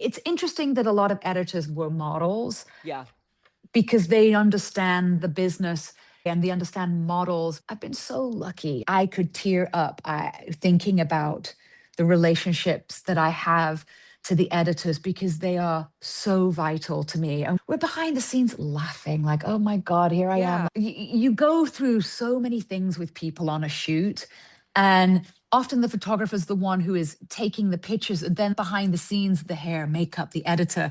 It's interesting that a lot of editors were models Yeah. because they understand the business and they understand models. I've been so lucky. I could tear up thinking about the relationships that I have to the editors because they are so vital to me. And we're behind the scenes laughing like, oh my God, here I am. Yeah. You go through so many things with people on a shoot, and often the photographer is the one who is taking the pictures, and then behind the scenes, the hair, makeup, the editor.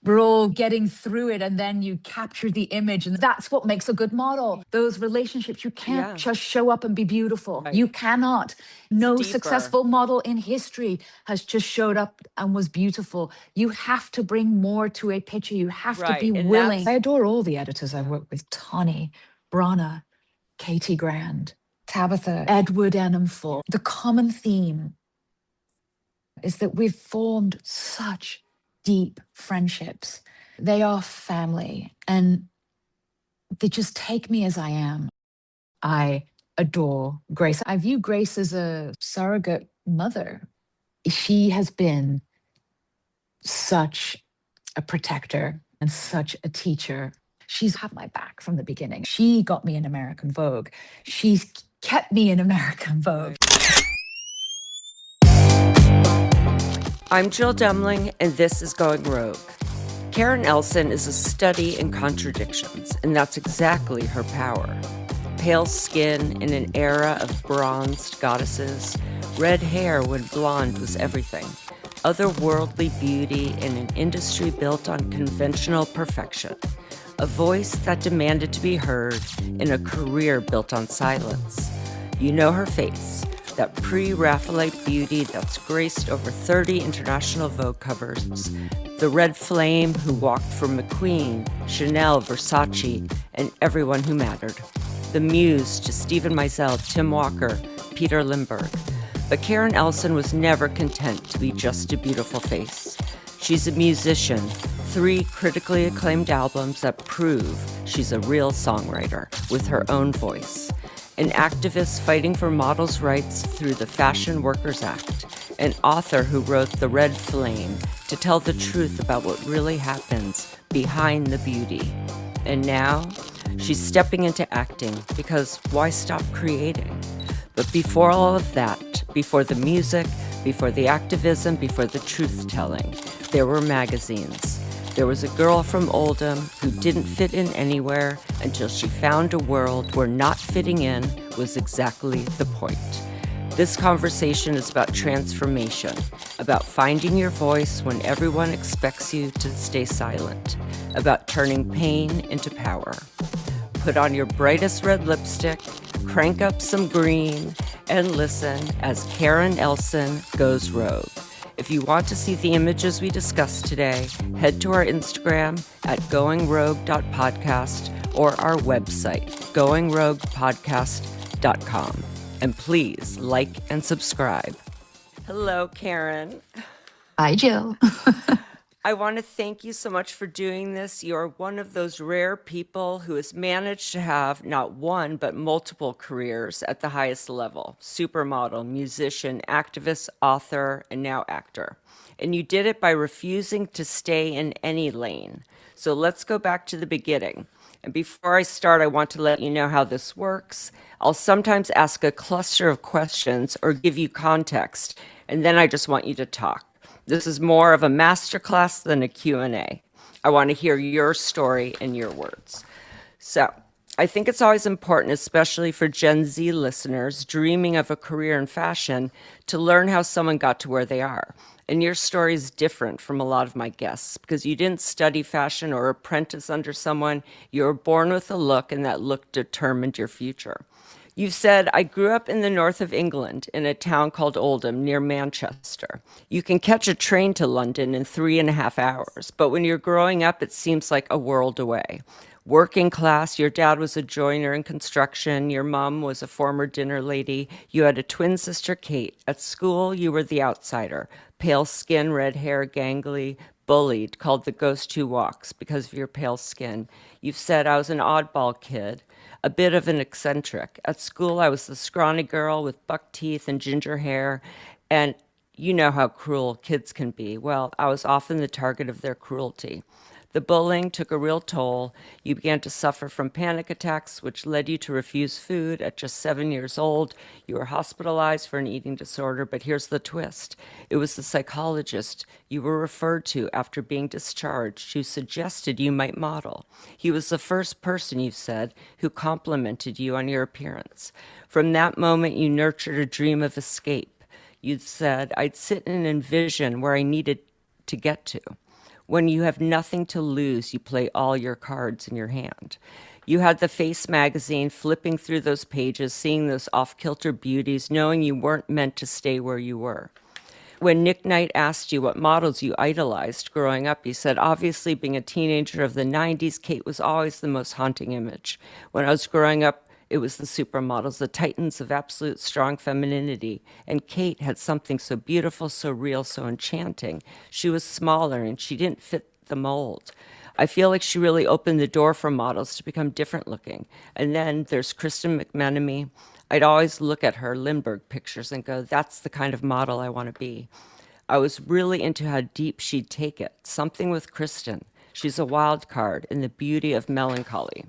We're all getting through it, and then you capture the image, and that's what makes a good model. Those relationships, you can't Yeah. just show up and be beautiful. Right. You cannot. It's No deeper. successful model in history has just showed up and was beautiful. You have to bring more to a picture. You have to be Right. And willing. I that's, adore all the editors I've yeah. worked with: Tawny, Brana, Katie Grand, Tabitha, Edward Enumful. The common theme is that we've formed such deep friendships. They are family, and they just take me as I am. I adore Grace. I view Grace as a surrogate mother. She has been such a protector and such a teacher. She's had my back from the beginning. She got me in American Vogue. She's kept me in American Vogue. I'm Jill Demling, and this is Going Rogue. Karen Elson is a study in contradictions, and that's exactly her power. Pale skin in an era of bronzed goddesses, red hair when blonde was everything, otherworldly beauty in an industry built on conventional perfection, a voice that demanded to be heard in a career built on silence. You know her face, that pre-Raphaelite beauty that's graced over 30 international Vogue covers, the red flame who walked for McQueen, Chanel, Versace, and everyone who mattered. The muse to Steven Meisel, Tim Walker, Peter Lindbergh. But Karen Elson was never content to be just a beautiful face. She's a musician, 3 critically acclaimed albums that prove she's a real songwriter with her own voice. An activist fighting for models' rights through the Fashion Workers Act, an author who wrote The Red Flame to tell the truth about what really happens behind the beauty. And now, she's stepping into acting because why stop creating? But before all of that, before the music, before the activism, before the truth-telling, there were magazines. There was a girl from Oldham who didn't fit in anywhere until she found a world where not fitting in was exactly the point. This conversation is about transformation, about finding your voice when everyone expects you to stay silent, about turning pain into power. Put on your brightest red lipstick, crank up some green, and listen as Karen Elson goes rogue. If you want to see the images we discussed today, head to our Instagram at goingrogue.podcast or our website, goingroguepodcast.com. And please like and subscribe. Hello, Karen. Hi, Jill. I want to thank you so much for doing this. You're one of those rare people who has managed to have not one, but multiple careers at the highest level: supermodel, musician, activist, author, and now actor. And you did it by refusing to stay in any lane. So let's go back to the beginning. And before I start, I want to let you know how this works. I'll sometimes ask a cluster of questions or give you context, and then I just want you to talk. This is more of a masterclass than a Q&A. I want to hear your story in your words. So I think it's always important, especially for Gen Z listeners dreaming of a career in fashion, to learn how someone got to where they are. And your story is different from a lot of my guests because you didn't study fashion or apprentice under someone. You were born with a look, and that look determined your future. You've said, I grew up in the north of England in a town called Oldham near Manchester. You can catch a train to London in 3.5 hours, but when you're growing up, it seems like a world away. Working class, your dad was a joiner in construction, your mom was a former dinner lady, you had a twin sister, Kate. At school, you were the outsider, pale skin, red hair, gangly, bullied, called the ghost who walks because of your pale skin. You've said, I was an oddball kid, a bit of an eccentric. At school, I was the scrawny girl with buck teeth and ginger hair, and You know how cruel kids can be. Well, I was often the target of their cruelty. The bullying took a real toll. You began to suffer from panic attacks, which led you to refuse food. At just 7 years old, you were hospitalized for an eating disorder. But here's the twist: it was the psychologist you were referred to after being discharged who suggested you might model. He was the first person, you said, who complimented you on your appearance. From that moment, you nurtured a dream of escape. You'd said, I'd sit and envision where I needed to get to. When you have nothing to lose, you play all your cards in your hand. You had the Face magazine, flipping through those pages, seeing those off-kilter beauties, knowing you weren't meant to stay where you were. When Nick Knight asked you what models you idolized growing up, you said, obviously, being a teenager of the 90s, Kate was always the most haunting image. When I was growing up, it was the supermodels, the titans of absolute strong femininity. And Kate had something so beautiful, so real, so enchanting. She was smaller and she didn't fit the mold. I feel like she really opened the door for models to become different looking. And then there's Kristen McMenemy. I'd always look at her Lindbergh pictures and go, that's the kind of model I want to be. I was really into how deep she'd take it. Something with Kristen. She's a wild card in the beauty of melancholy.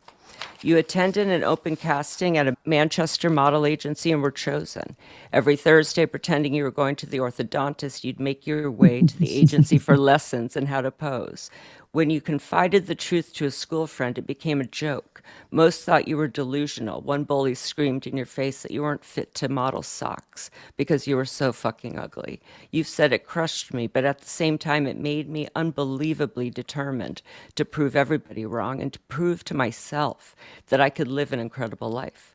You attended an open casting at a Manchester model agency and were chosen. Every Thursday, pretending you were going to the orthodontist, you'd make your way to the agency for lessons in how to pose. When you confided the truth to a school friend, it became a joke. Most thought you were delusional. One bully screamed in your face that you weren't fit to model socks because you were so fucking ugly. You've said it crushed me, but at the same time, it made me unbelievably determined to prove everybody wrong and to prove to myself that I could live an incredible life.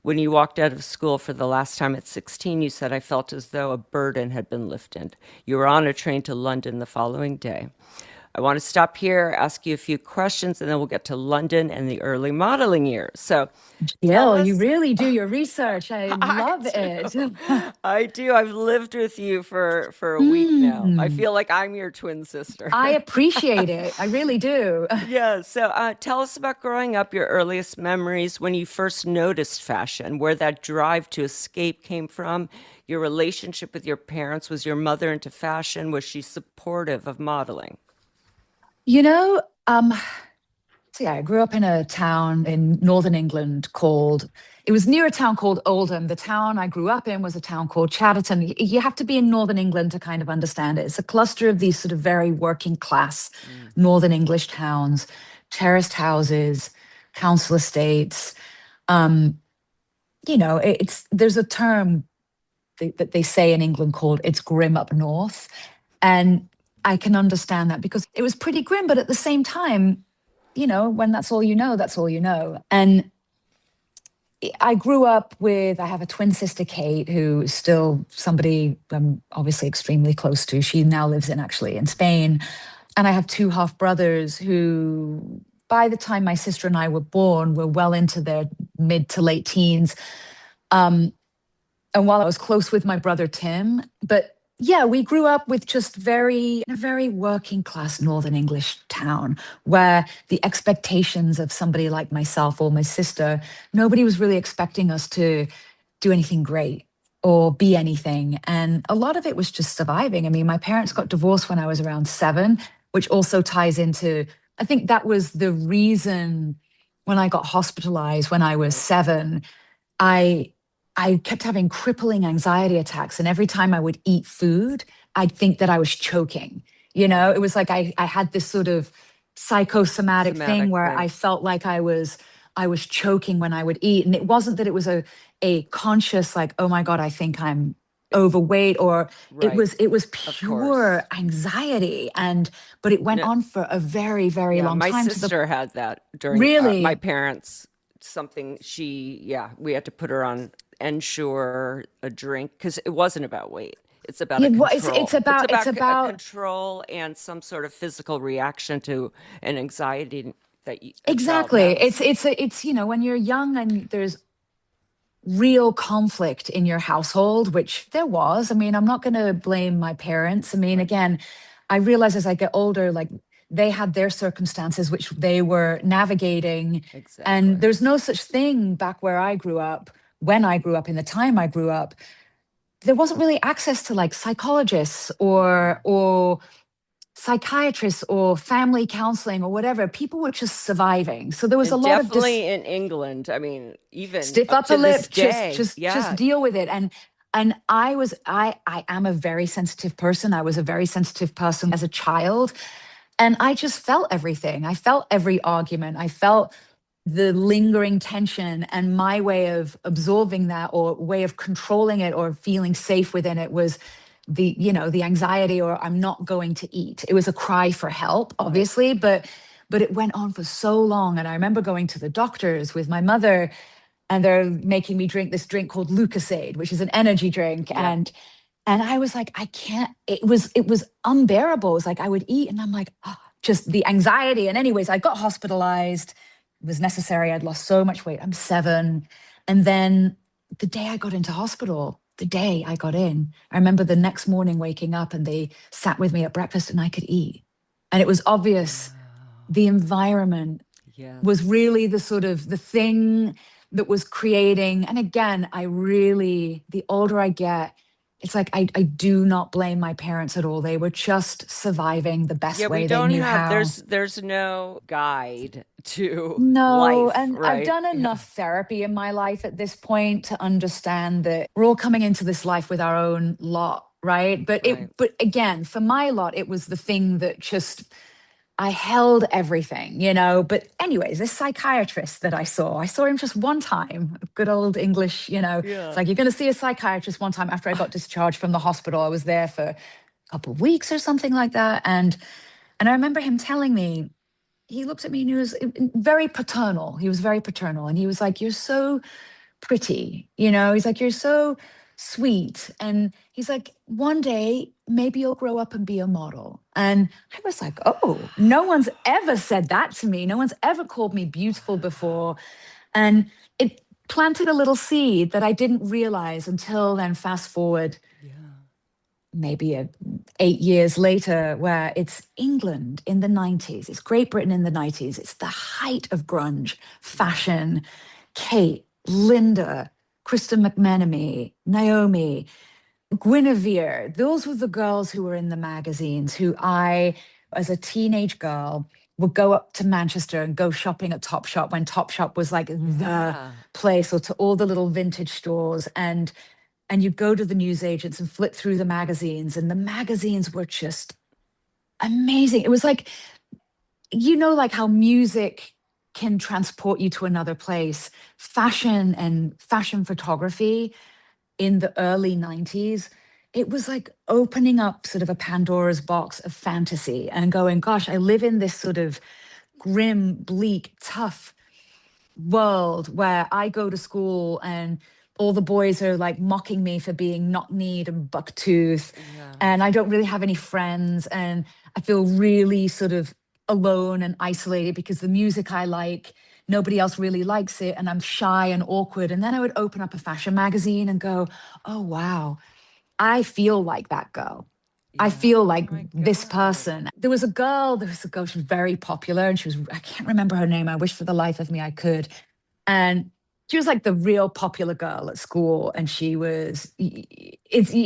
When you walked out of school for the last time at 16, you said, I felt as though a burden had been lifted. You were on a train to London the following day. I want to stop here, ask you a few questions, and then we'll get to London and the early modeling years. So, Yeah, you really do your research. I love it. I do. I've lived with you for a week now. I feel like I'm your twin sister. I appreciate it. I really do. Yeah. So tell us about growing up, your earliest memories, when you first noticed fashion, where that drive to escape came from, your relationship with your parents. Was your mother into fashion? Was she supportive of modeling? You know, so yeah, I grew up in a town in northern England it was near a town called Oldham. The town I grew up in was a town called Chatterton. You have to be in northern England to kind of understand it. It's a cluster of these sort of very working class northern English towns, terraced houses, council estates. There's a term that they say in England called it's grim up north. And I can understand that because it was pretty grim, but at the same time, when that's all you know, that's all you know. And I grew up I have a twin sister, Kate, who is still somebody I'm obviously extremely close to. She now lives in Spain. And I have two half brothers who, by the time my sister and I were born, were well into their mid to late teens. And while I was close with my brother, Tim, but yeah, we grew up with just a very working class Northern English town where the expectations of somebody like myself or my sister, nobody was really expecting us to do anything great or be anything. And a lot of it was just surviving. I mean, my parents got divorced when I was around 7, which also ties into, I think that was the reason when I got hospitalized when I was 7, I kept having crippling anxiety attacks. And every time I would eat food, I'd think that I was choking. It was like I had this sort of psychosomatic thing where I felt like I was choking when I would eat. And it wasn't that it was a conscious, like, oh my God, I think I'm overweight, or Right. it was pure anxiety. But it went on for a very, very long time. My sister had that during Really? My parents, we had to put her on Ensure, a drink, because it wasn't about weight. It's about a control. It's about a control and some sort of physical reaction to an anxiety that you exactly. It's when you're young and there's real conflict in your household, which there was. I mean, I'm not going to blame my parents. I mean, again, I realize as I get older, like they had their circumstances which they were navigating. Exactly. And there's no such thing back where I grew up, when I grew up, in the time I grew up. there wasn't really access to like psychologists or psychiatrists or family counseling or whatever. People were just surviving. So there was a And lot of definitely in England. I mean, even stiff up upper to this lip, day. just Yeah. deal with it. And I am a very sensitive person. I was a very sensitive person as a child. And I just felt everything. I felt every argument. I felt the lingering tension, and my way of absorbing that or way of controlling it or feeling safe within it was the anxiety, or I'm not going to eat. It was a cry for help, Right. obviously, but it went on for so long. And I remember going to the doctors with my mother, and they're making me drink this drink called Lucasade, which is an energy drink. Yeah. And I was like, I can't, it was unbearable. It was like I would eat and I'm like, oh, just the anxiety. And anyways, I got hospitalized. It was necessary. I'd lost so much weight. I'm 7. And then the day I got into hospital, the day I got in, I remember the next morning waking up and they sat with me at breakfast and I could eat. And it was obvious Wow. the environment was Yes. really the sort of the thing that was creating. And again, the older I get, it's like I do not blame my parents at all. They were just surviving the Yeah, best we way they don't knew have how. there's no guide to No, life, and I've right? done Yeah. enough therapy in my life at this point to understand that we're all coming into this life with our own lot, right? Right. But again, for my lot, it was the thing that just I held everything. But anyways, this psychiatrist that I saw him just one time. Good old English. It's Yeah. like you're going to see a psychiatrist one time after I got discharged from the hospital. I was there for a couple of weeks or something like that, and I remember him telling me. He looked at me and he was very paternal. He was very paternal, and he was like, "You're so pretty, He's like, "You're so sweet." And he's like, "One day, maybe you'll grow up and be a model." And I was like, "Oh, no one's ever said that to me. No one's ever called me beautiful before." Wow. And it planted a little seed that I didn't realize until then, fast forward Yeah. maybe 8 years later, where it's England in the 90s, it's Great Britain in the 90s, it's the height of grunge, Yeah. fashion. Kate, Linda, Kristen McMenamy, Naomi, Guinevere, those were the girls who were in the magazines who I, as a teenage girl, would go up to Manchester and go shopping at Topshop when Topshop was like the Yeah. place, or to all the little vintage stores. And you'd go to the newsagents and flip through the magazines, and the magazines were just amazing. It was like, like how music can transport you to another place. Fashion and fashion photography in the early 90s, it was like opening up sort of a Pandora's box of fantasy and going, gosh, I live in this sort of grim, bleak, tough world where I go to school and all the boys are like mocking me for being knock-kneed and bucktooth, Yeah. and I don't really have any friends, and I feel really sort of alone and isolated because the music I like, nobody else really likes it, and I'm shy and awkward. And then I would open up a fashion magazine and go, oh wow, I feel like that girl. I Yeah. feel Oh like my this God. person. There was a girl, she was very popular, and I can't remember her name. I wish for the life of me I could. And she was like the real popular girl at school. And you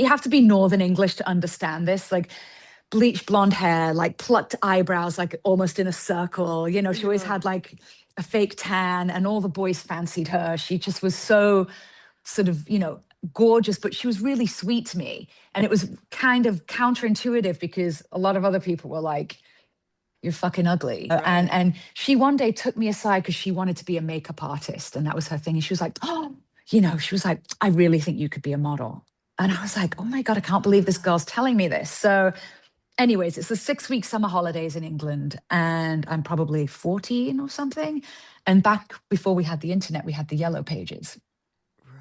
have to be Northern English to understand this. Like bleached blonde hair, like plucked eyebrows, like almost in a circle. She always Yeah. had like a fake tan, and all the boys fancied her. She just was so sort of, gorgeous, but she was really sweet to me. And it was kind of counterintuitive because a lot of other people were like, you're fucking ugly. And Right. and she one day took me aside because she wanted to be a makeup artist, and that was her thing. And she was like, oh, she was like, I really think you could be a model. And I was Oh like, oh my my God, I can't believe this God. girl's telling me this. So, anyways, it's the 6 week summer holidays in England, and I'm probably 14 or something. And back before we had the internet, we had the yellow pages.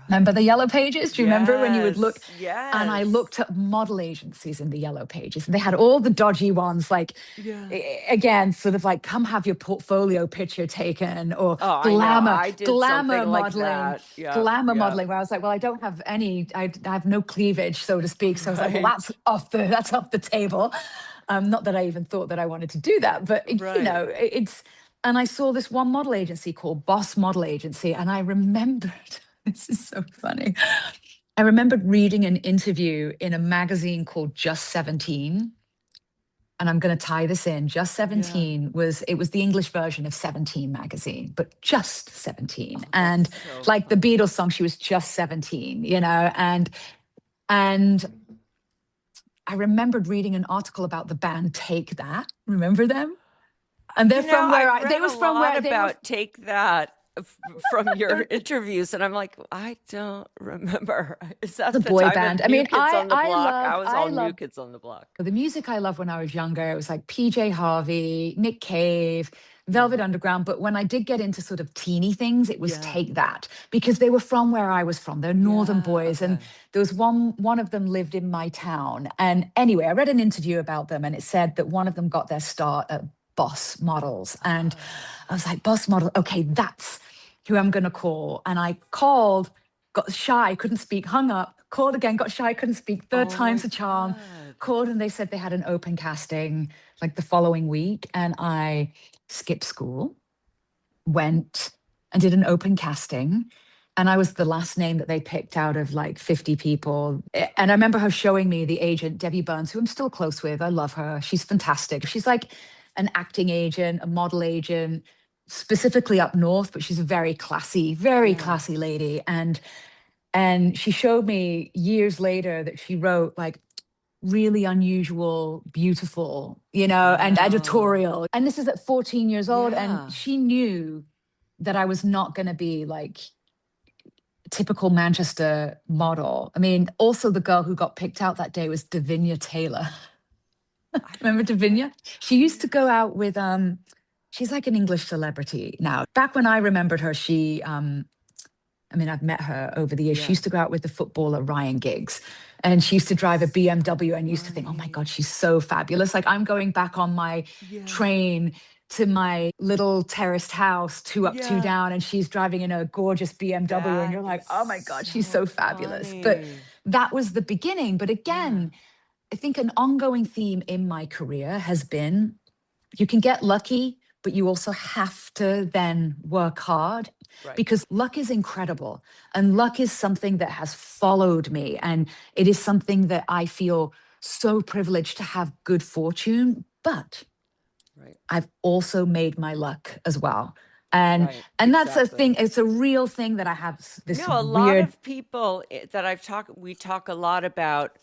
Remember the Right. yellow pages? Do you remember when you would look? Yes. And I Yes. looked at model agencies in the yellow pages, and they had all the dodgy ones, like, Yeah. again, sort of like, come have your portfolio picture taken, or Oh, I know. I did something glamour like modeling, that. Yep. Yep. where I was like, well, I don't have I have no cleavage, so to speak. So I was like, well, Right. that's off the table. Not that I even thought that I wanted to do that, but Right. it's. And I saw this one model agency called Boss Model Agency, and I remembered. This is so funny. I remembered reading an interview in a magazine called Just 17. And I'm going to tie this in. Just 17 was the English version of 17 magazine, but just 17. And so like the funny. Beatles song, she was just 17, you know, and I remembered reading an article about the band Take That. Remember them? And they're from where I've read a lot they were about Take That from your interviews, and I'm like, I don't remember. Is that the the boy time of band. I New mean, Kids on the Block? I was I all New loved Kids on the Block. the music I loved when I was younger. It was like PJ Harvey, Nick Cave, Velvet Underground. But when I did get into sort of teeny things, it was Take That, because they were from where I was from. They're northern boys. And there was one of them lived in my town. And anyway, I read an interview about them, and it said that one of them got their start at Boss Models. And I was like, Boss Model, okay, that's who I'm going to call. And I called, got shy, couldn't speak, hung up, called again, got shy, couldn't speak. Third time's a charm. Called, and they said they had an open casting like the following week. And I skipped school, went and did an open casting. And I was the last name that they picked out of like 50 people. And I remember her showing me the agent, Debbie Burns, who I'm still close with. I love her. She's fantastic. She's like an acting agent, a model agent, specifically up north, but she's a very classy lady. And she showed me years later that she wrote like really unusual, beautiful, you know, and editorial. And this is at 14 years old. And she knew that I was not going to be like typical Manchester model. I mean, also the girl who got picked out that day was Davinia Taylor. Remember Davinia? She used to go out with she's like an English celebrity now. Back when I remembered her, I mean, I've met her over the years. She used to go out with the footballer Ryan Giggs, and she used to drive a BMW, and used to think, oh my God, she's so fabulous. Like I'm going back on my train to my little terraced house, two up, two down, and she's driving in a gorgeous BMW, and you're like, oh my God, she's so fabulous. But that was the beginning. But again, I think an ongoing theme in my career has been you can get lucky, but you also have to then work hard, because luck is incredible. And luck is something that has followed me. And it is something that I feel so privileged to have good fortune. But I've also made my luck as well. And that's a thing. It's a real thing that I have this a lot of people that we talk a lot about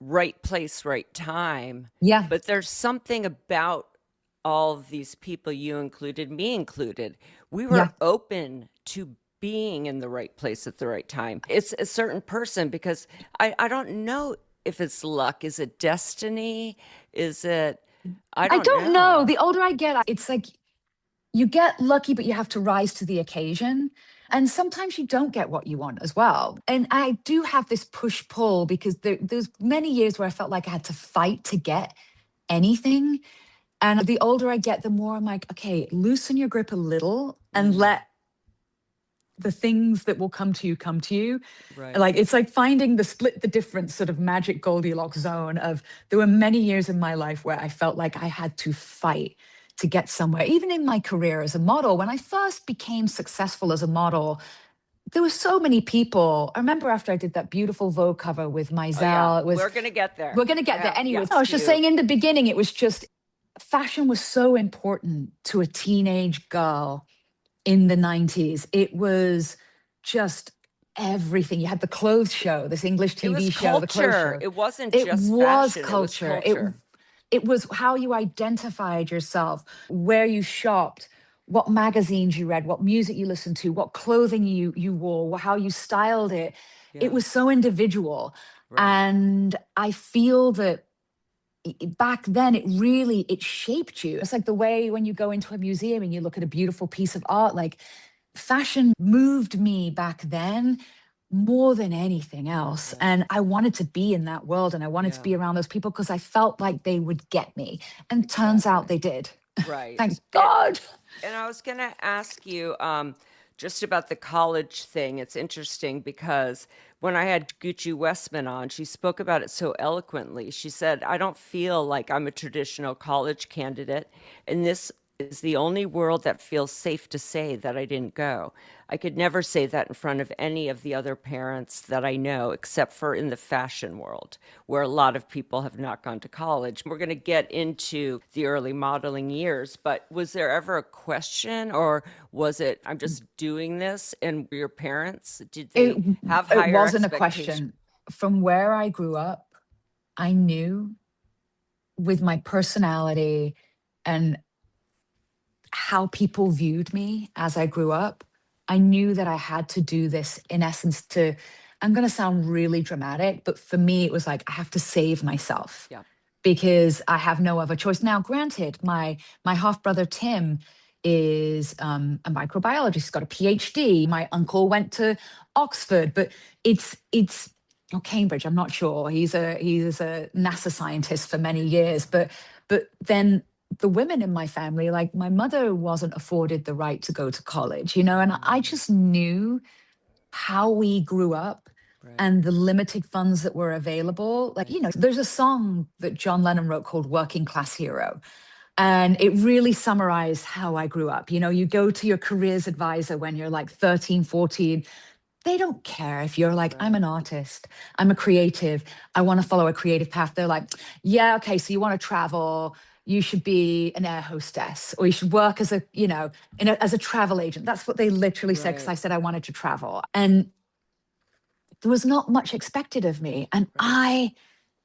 right place, right time. Yeah. But there's something about all of these people, you included, me included. We were open to being in the right place at the right time. It's a certain person, because I don't know if it's luck. Is it destiny? Is it, I don't know. The older I get, it's like you get lucky, but you have to rise to the occasion. And sometimes you don't get what you want as well. And I do have this push-pull, because there's many years where I felt like I had to fight to get anything. And the older I get, the more I'm like, okay, loosen your grip a little and let the things that will come to you. Like, it's like finding the difference sort of magic Goldilocks zone of, there were many years in my life where I felt like I had to fight to get somewhere. Even in my career as a model, when I first became successful as a model, there were so many people. I remember after I did that beautiful Vogue cover with Meisel, we're going to get there. We're going to get there. Anyway, I was just saying, in the beginning, it was just, fashion was so important to a teenage girl in the 90s. It was just everything. You had the clothes show, this English TV show. Culture. The clothes show. It wasn't just fashion. Culture. It was culture. It was how you identified yourself, where you shopped, what magazines you read, what music you listened to, what clothing you wore, how you styled it. It was so individual. And I feel that back then it shaped you. It's like the way when you go into a museum and you look at a beautiful piece of art, like fashion moved me back then more than anything else. And I wanted to be in that world, and I wanted to be around those people, because I felt like they would get me. And turns out they did. Thank God. And I was going to ask you just about the college thing. It's interesting, because when I had Gucci Westman on, she spoke about it so eloquently. She said, I don't feel like I'm a traditional college candidate. And this is the only world that feels safe to say that I didn't go. I could never say that in front of any of the other parents that I know, except for in the fashion world, where a lot of people have not gone to college. We're going to get into the early modeling years, but was there ever a question, or was it, I'm just doing this? And your parents, did It they have it higher wasn't a expectations? question. From where I grew up, I knew with my personality and how people viewed me as I grew up, I knew that I had to do this in essence to, I'm going to sound really dramatic, but for me, it was like, I have to save myself Yeah, because I have no other choice. Now, granted, my half brother Tim is a microbiologist. He's got a PhD. My uncle went to Oxford, but it's or Cambridge. I'm not sure. He's a NASA scientist for many years, but then the women in my family, like my mother wasn't afforded the right to go to college, and I just knew how we grew up right, and the limited funds that were available. Like, right, there's a song that John Lennon wrote called Working Class Hero. And it really summarized how I grew up. You go to your careers advisor when you're like 13, 14. They don't care if you're like, I'm right, an artist, I'm a creative, I want to follow a creative path. They're like, yeah, okay, so you want to travel, you should be an air hostess, or you should work as as a travel agent. That's what they literally said, because right, I said I wanted to travel. And there was not much expected of me. And right, I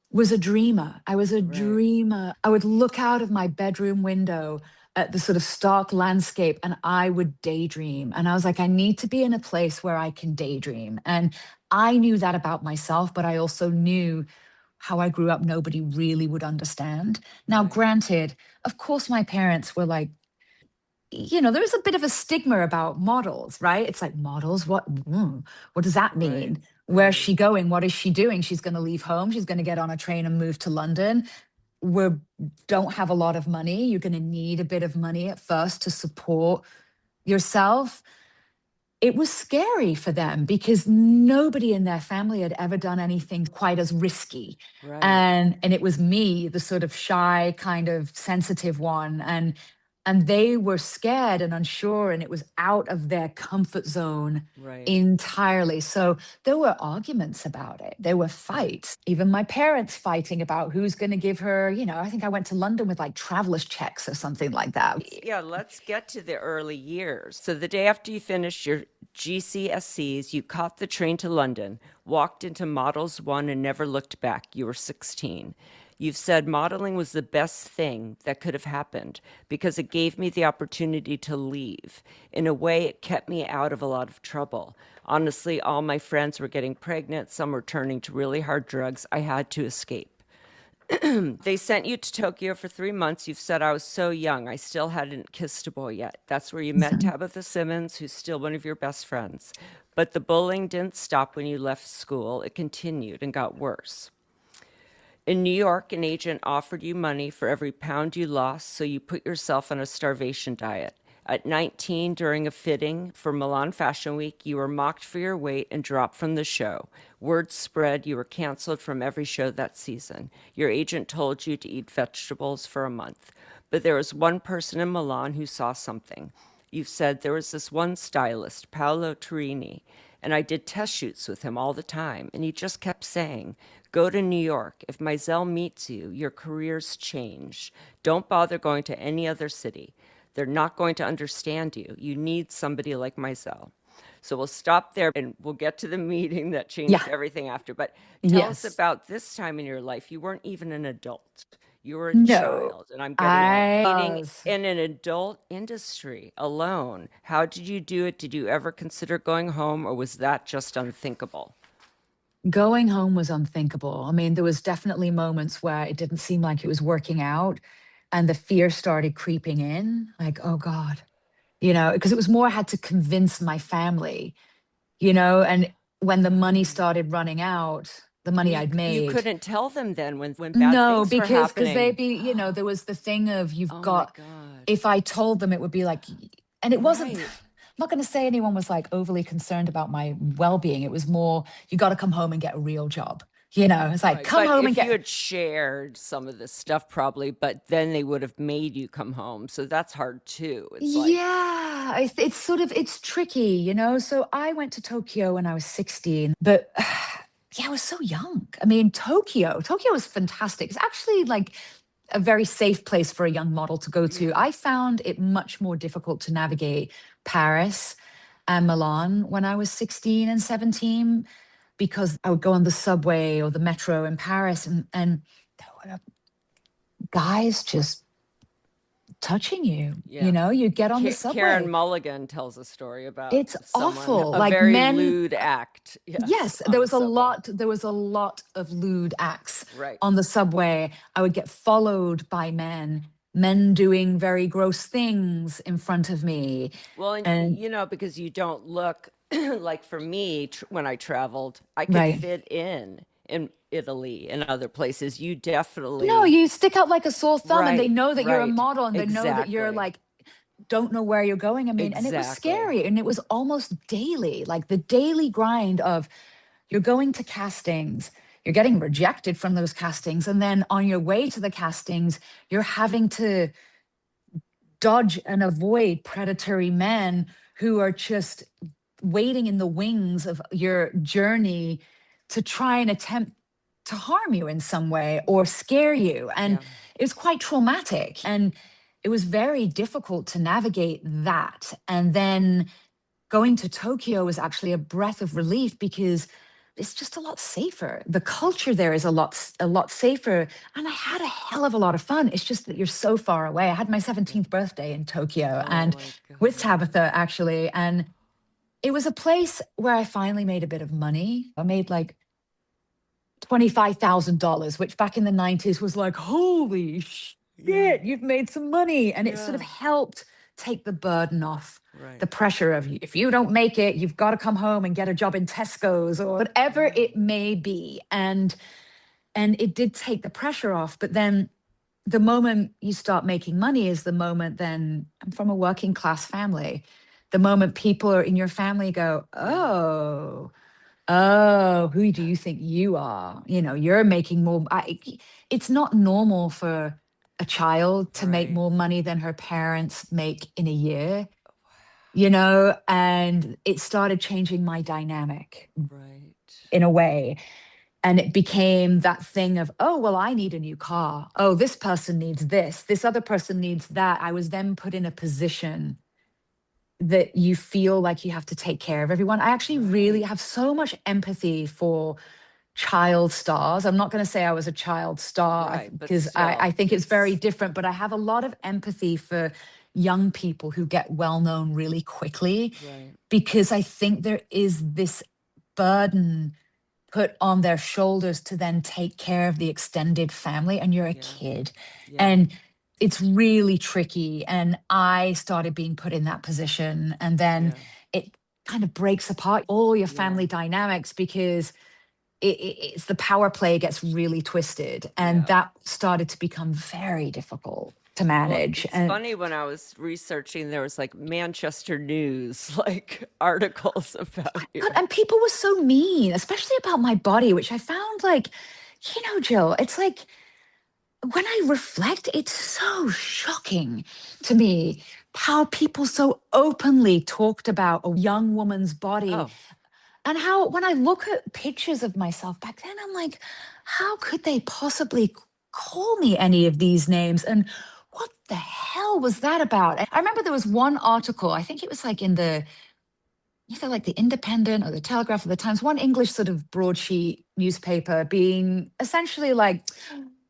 was a dreamer. I was a right, dreamer. I would look out of my bedroom window at the sort of stark landscape and I would daydream. And I was like, I need to be in a place where I can daydream. And I knew that about myself, but I also knew how I grew up, nobody really would understand. Now, right, granted, of course, my parents were like, there's a bit of a stigma about models, right? It's like models, what does that right, mean? Where's right, she going? What is she doing? She's going to leave home. She's going to get on a train and move to London. We don't have a lot of money. You're going to need a bit of money at first to support yourself. It was scary for them because nobody in their family had ever done anything quite as risky. right, And it was me, the sort of shy, kind of sensitive one. And they were scared and unsure, and it was out of their comfort zone right, entirely. So there were arguments about it. There were right. fights. Even my parents fighting about who's going to give her, I think I went to London with like traveler's checks or something like that. Yeah, let's get to the early years. So the day after you finished your GCSEs, you caught the train to London, walked into Models One, and never looked back. You were 16. You've said modeling was the best thing that could have happened because it gave me the opportunity to leave. In a way, it kept me out of a lot of trouble. Honestly, all my friends were getting pregnant, some were turning to really hard drugs. I had to escape. They sent you to Tokyo for 3 months. You've said, I was so young, I still hadn't kissed a boy yet. That's where you met Tabitha Simmons, who's still one of your best friends. But the bullying didn't stop when you left school. It continued and got worse. In New York, an agent offered you money for every pound you lost, so you put yourself on a starvation diet. At 19, during a fitting for Milan Fashion Week, you were mocked for your weight and dropped from the show. Word spread you were canceled from every show that season. Your agent told you to eat vegetables for a month. But there was one person in Milan who saw something. You've said there was this one stylist, Paolo Turini, and I did test shoots with him all the time, and he just kept saying, go to New York. If Meisel meets you, your career's changed. Don't bother going to any other city. They're not going to understand you. You need somebody like Meisel. So we'll stop there and we'll get to the meeting that changed Yeah. everything after. But tell us Yes. about this time in your life. You weren't even an adult. You were a No, child, and I'm getting it. I Dating was. in an adult industry alone. How did you do it? Did you ever consider going home, or was that just unthinkable? Going home was unthinkable. I mean, there was definitely moments where it didn't seem like it was working out and the fear started creeping in, like, oh God, because it was more I had to convince my family, and when the money Right. started running out, the And money you I'd you made. couldn't tell them then when bad No, things were because they'd happening. be, there was the thing of you've Oh my got, God. if I told them, it would be like, and it wasn't, Right. I'm not going to say anyone was like overly concerned about my well being. It was more, you got to come home and get a real job. It's like, Right. come But home and if you get. had shared some of this stuff, probably, but then they would have made you come home. So that's hard too. It's like, Yeah, it's sort of, it's tricky. So I went to Tokyo when I was 16, but yeah, I was so young. I mean, Tokyo was fantastic. It's actually like a very safe place for a young model to go to. yeah, I found it much more difficult to navigate Paris and Milan when I was 16 and 17 because I would go on the subway or the metro in Paris and there were guys just touching you. yeah. You get on the Karen subway. Mulligan tells a story about It's someone, awful. a Like very men, lewd act. Yes, yes, on the subway. there was a lot of lewd acts Right. on the subway. I would get followed by men doing very gross things in front of me. Well, and And because you don't look like for me when I traveled, I could right. fit in Italy and other places. You No, definitely, you stick out like a sore thumb and they right, know that you're a right. model and they know that you're Exactly. like don't know where you're going. I mean, and it was Exactly. scary and it was almost daily, like the daily grind of you're going to castings, you're getting rejected from those castings. And then on your way to the castings, you're having to dodge and avoid predatory men who are just waiting in the wings of your journey to try and attempt to harm you in some way or scare you. And Yeah. it was quite traumatic. And it was very difficult to navigate that. And then going to Tokyo was actually a breath of relief because it's just a lot safer. The culture there is a lot safer, and I had a hell of a lot of fun. It's just that you're so far away. I had my Yeah. 17th birthday in Tokyo Oh and my with God. Tabitha actually, and it was a place where I finally made a bit of money. I made like $25,000, which back in the 90s was like, holy Yeah. shit, you've made some money. And it sort of Yeah. helped take the burden off the Right. pressure of if you don't make it, you've got to come home and get a job in Tesco's or whatever Yeah. it may be. And it did take the pressure off. But then the moment you start making money is the moment then I'm from a working class family. The moment people are in your family go, Yeah. oh, who do you think you are? You're making more. It's not normal for a child to make Right. more money than her parents make in a year, and it started changing my dynamic Right. in a way. And it became that thing of, oh, well, I need a new car. Oh, this person needs this. This other person needs that. I was then put in a position that you feel like you have to take care of everyone. I actually really Right. have so much empathy for child stars. I'm not going to say I was a child star Right. But because I still, think it's very it's different, but I have a lot of empathy for young people who get well known really quickly right. because I think there is this burden put on their shoulders to then take care of the extended family and you're a Yeah. kid Yeah. and it's really tricky and I started being put in that position and then Yeah. it kind of breaks apart all your Yeah. family dynamics because it's the power play gets really twisted and Yeah. that started to become very difficult to Well, manage it's and funny when I was researching, there was like Manchester News, like articles about you. God, and people were so mean especially about my body which I found like Jill, it's like when I reflect, it's so shocking to me how people so openly talked about a young woman's body Oh, and how when I look at pictures of myself back then, I'm like, how could they possibly call me any of these names? And what the hell was that about? And I remember there was one article, I think it was like in the either like the Independent or the Telegraph or the Times, one English sort of broadsheet newspaper being essentially like,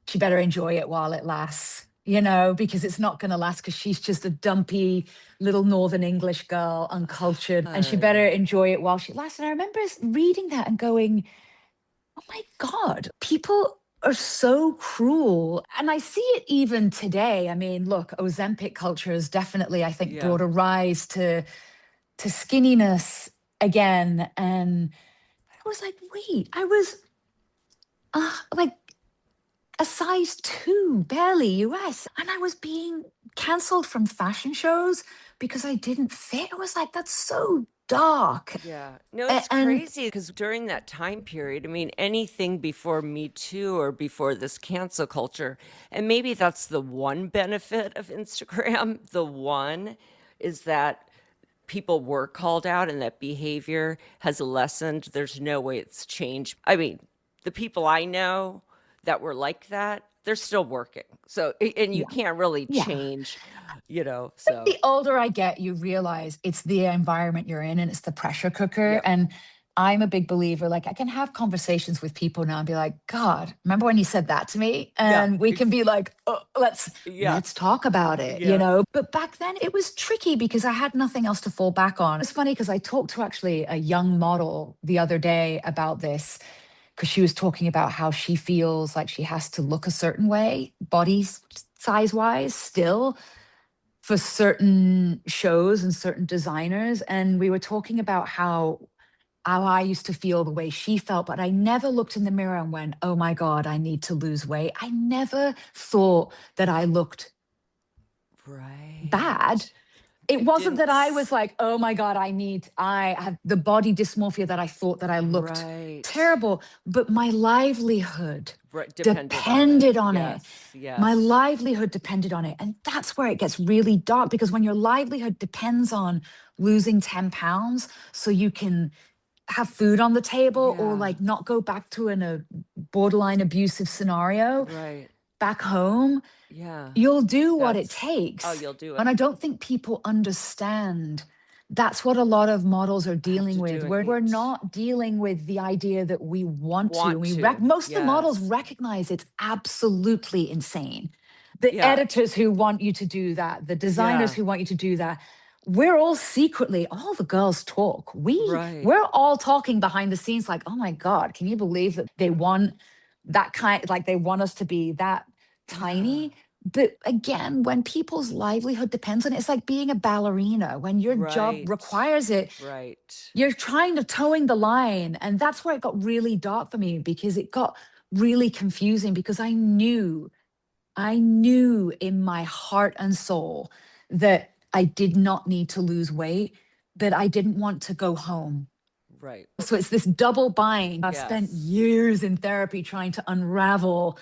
she better enjoy it while it lasts, because it's not going to last because she's just a dumpy little Northern English girl, uncultured, and she I, better enjoy it while she lasts. And I remember reading that and going, oh my God, people are so cruel. And I see it even today. I mean, look, Ozempic culture has definitely, I think, yeah. brought a rise to skinniness again. And I was like, wait, I was like a size 2, barely US. And I was being canceled from fashion shows because I didn't fit. I was like, that's so dark. Yeah. No, it's And crazy because during that time period, I mean, anything before Me Too or before this cancel culture, and maybe that's the one benefit of Instagram, the one is that people were called out and that behavior has lessened. There's no way it's changed. I mean, the people I know that were like that, they're still working. So, and you yeah, can't really yeah. change, you know, The so older I get, you realize it's the environment you're in and it's the pressure cooker. yeah, And I'm a big believer, like I can have conversations with people now and be like, God, remember when you said that to me? yeah, And we can be like, oh, yeah, let's talk about it, you yeah, know? But back then it was tricky because I had nothing else to fall back on. It's funny because I talked to actually a young model the other day about this because she was talking about how she feels like she has to look a certain way, body size wise, still for certain shows and certain designers. And we were talking about how I used to feel the way she felt, but I never looked in the mirror and went, oh my God, I need to lose weight. I never thought that I looked bad. right. It It wasn't didn't, that I was like, oh my God, I have the body dysmorphia that I thought that I looked right, terrible, but my livelihood right, depended on it. depended on it. Yes, My yes, livelihood depended on it. And that's where it gets really dark because when your livelihood depends on losing 10 pounds so you can have food on the table or yeah, like not go back to a borderline abusive scenario right, back home, yeah. you'll do what it That's, oh, takes. you'll do it. And I don't think people understand that's what a lot of models are I have dealing to with. do We're it. not dealing with the idea that we want to. And Want to, most of the models yes, recognize it's absolutely insane. The yeah, editors who want you to do that, the designers yeah, who want you to do that, we're all secretly, all the girls talk. right, We're all talking behind the scenes like, oh my God, can you believe that they want that kind, like they want us to be that yeah, tiny? But again, when people's livelihood depends on it, it's like being a ballerina. When your job right, requires it, right, you're trying to towing the line. And that's where it got really dark for me because it got really confusing because I knew in my heart and soul that I did not need to lose weight, but I didn't want to go home. right, So it's this double bind. I've spent yes, years in therapy trying to unravel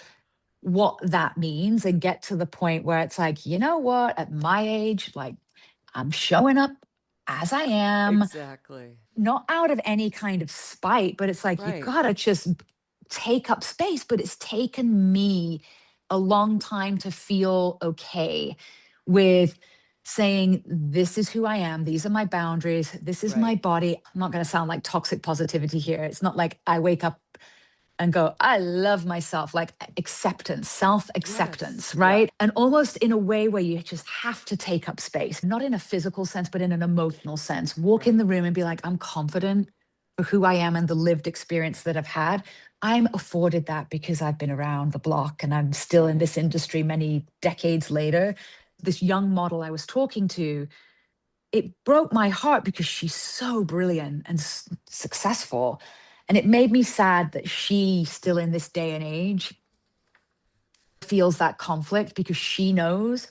what that means and get to the point where it's like, you know what, at my age, like I'm showing up as I am, exactly, not out of any kind of spite, but it's like, you right, gotta just take up space. But it's taken me a long time to feel okay with saying, this is who I am. These are my boundaries. This is my right, body. I'm not going to sound like toxic positivity here. It's not like I wake up and go, I love myself, like acceptance, self yes, acceptance, yeah, right? And almost in a way where you just have to take up space, not in a physical sense, but in an emotional sense. Walk in right, the room and be like, I'm confident for who I am and the lived experience that I've had. I'm afforded that because I've been around the block and I'm still in right, this industry many decades later. This young model I was talking to, it broke my heart because she's so brilliant and successful. And it made me sad that she, still in this day and age, feels that conflict because she knows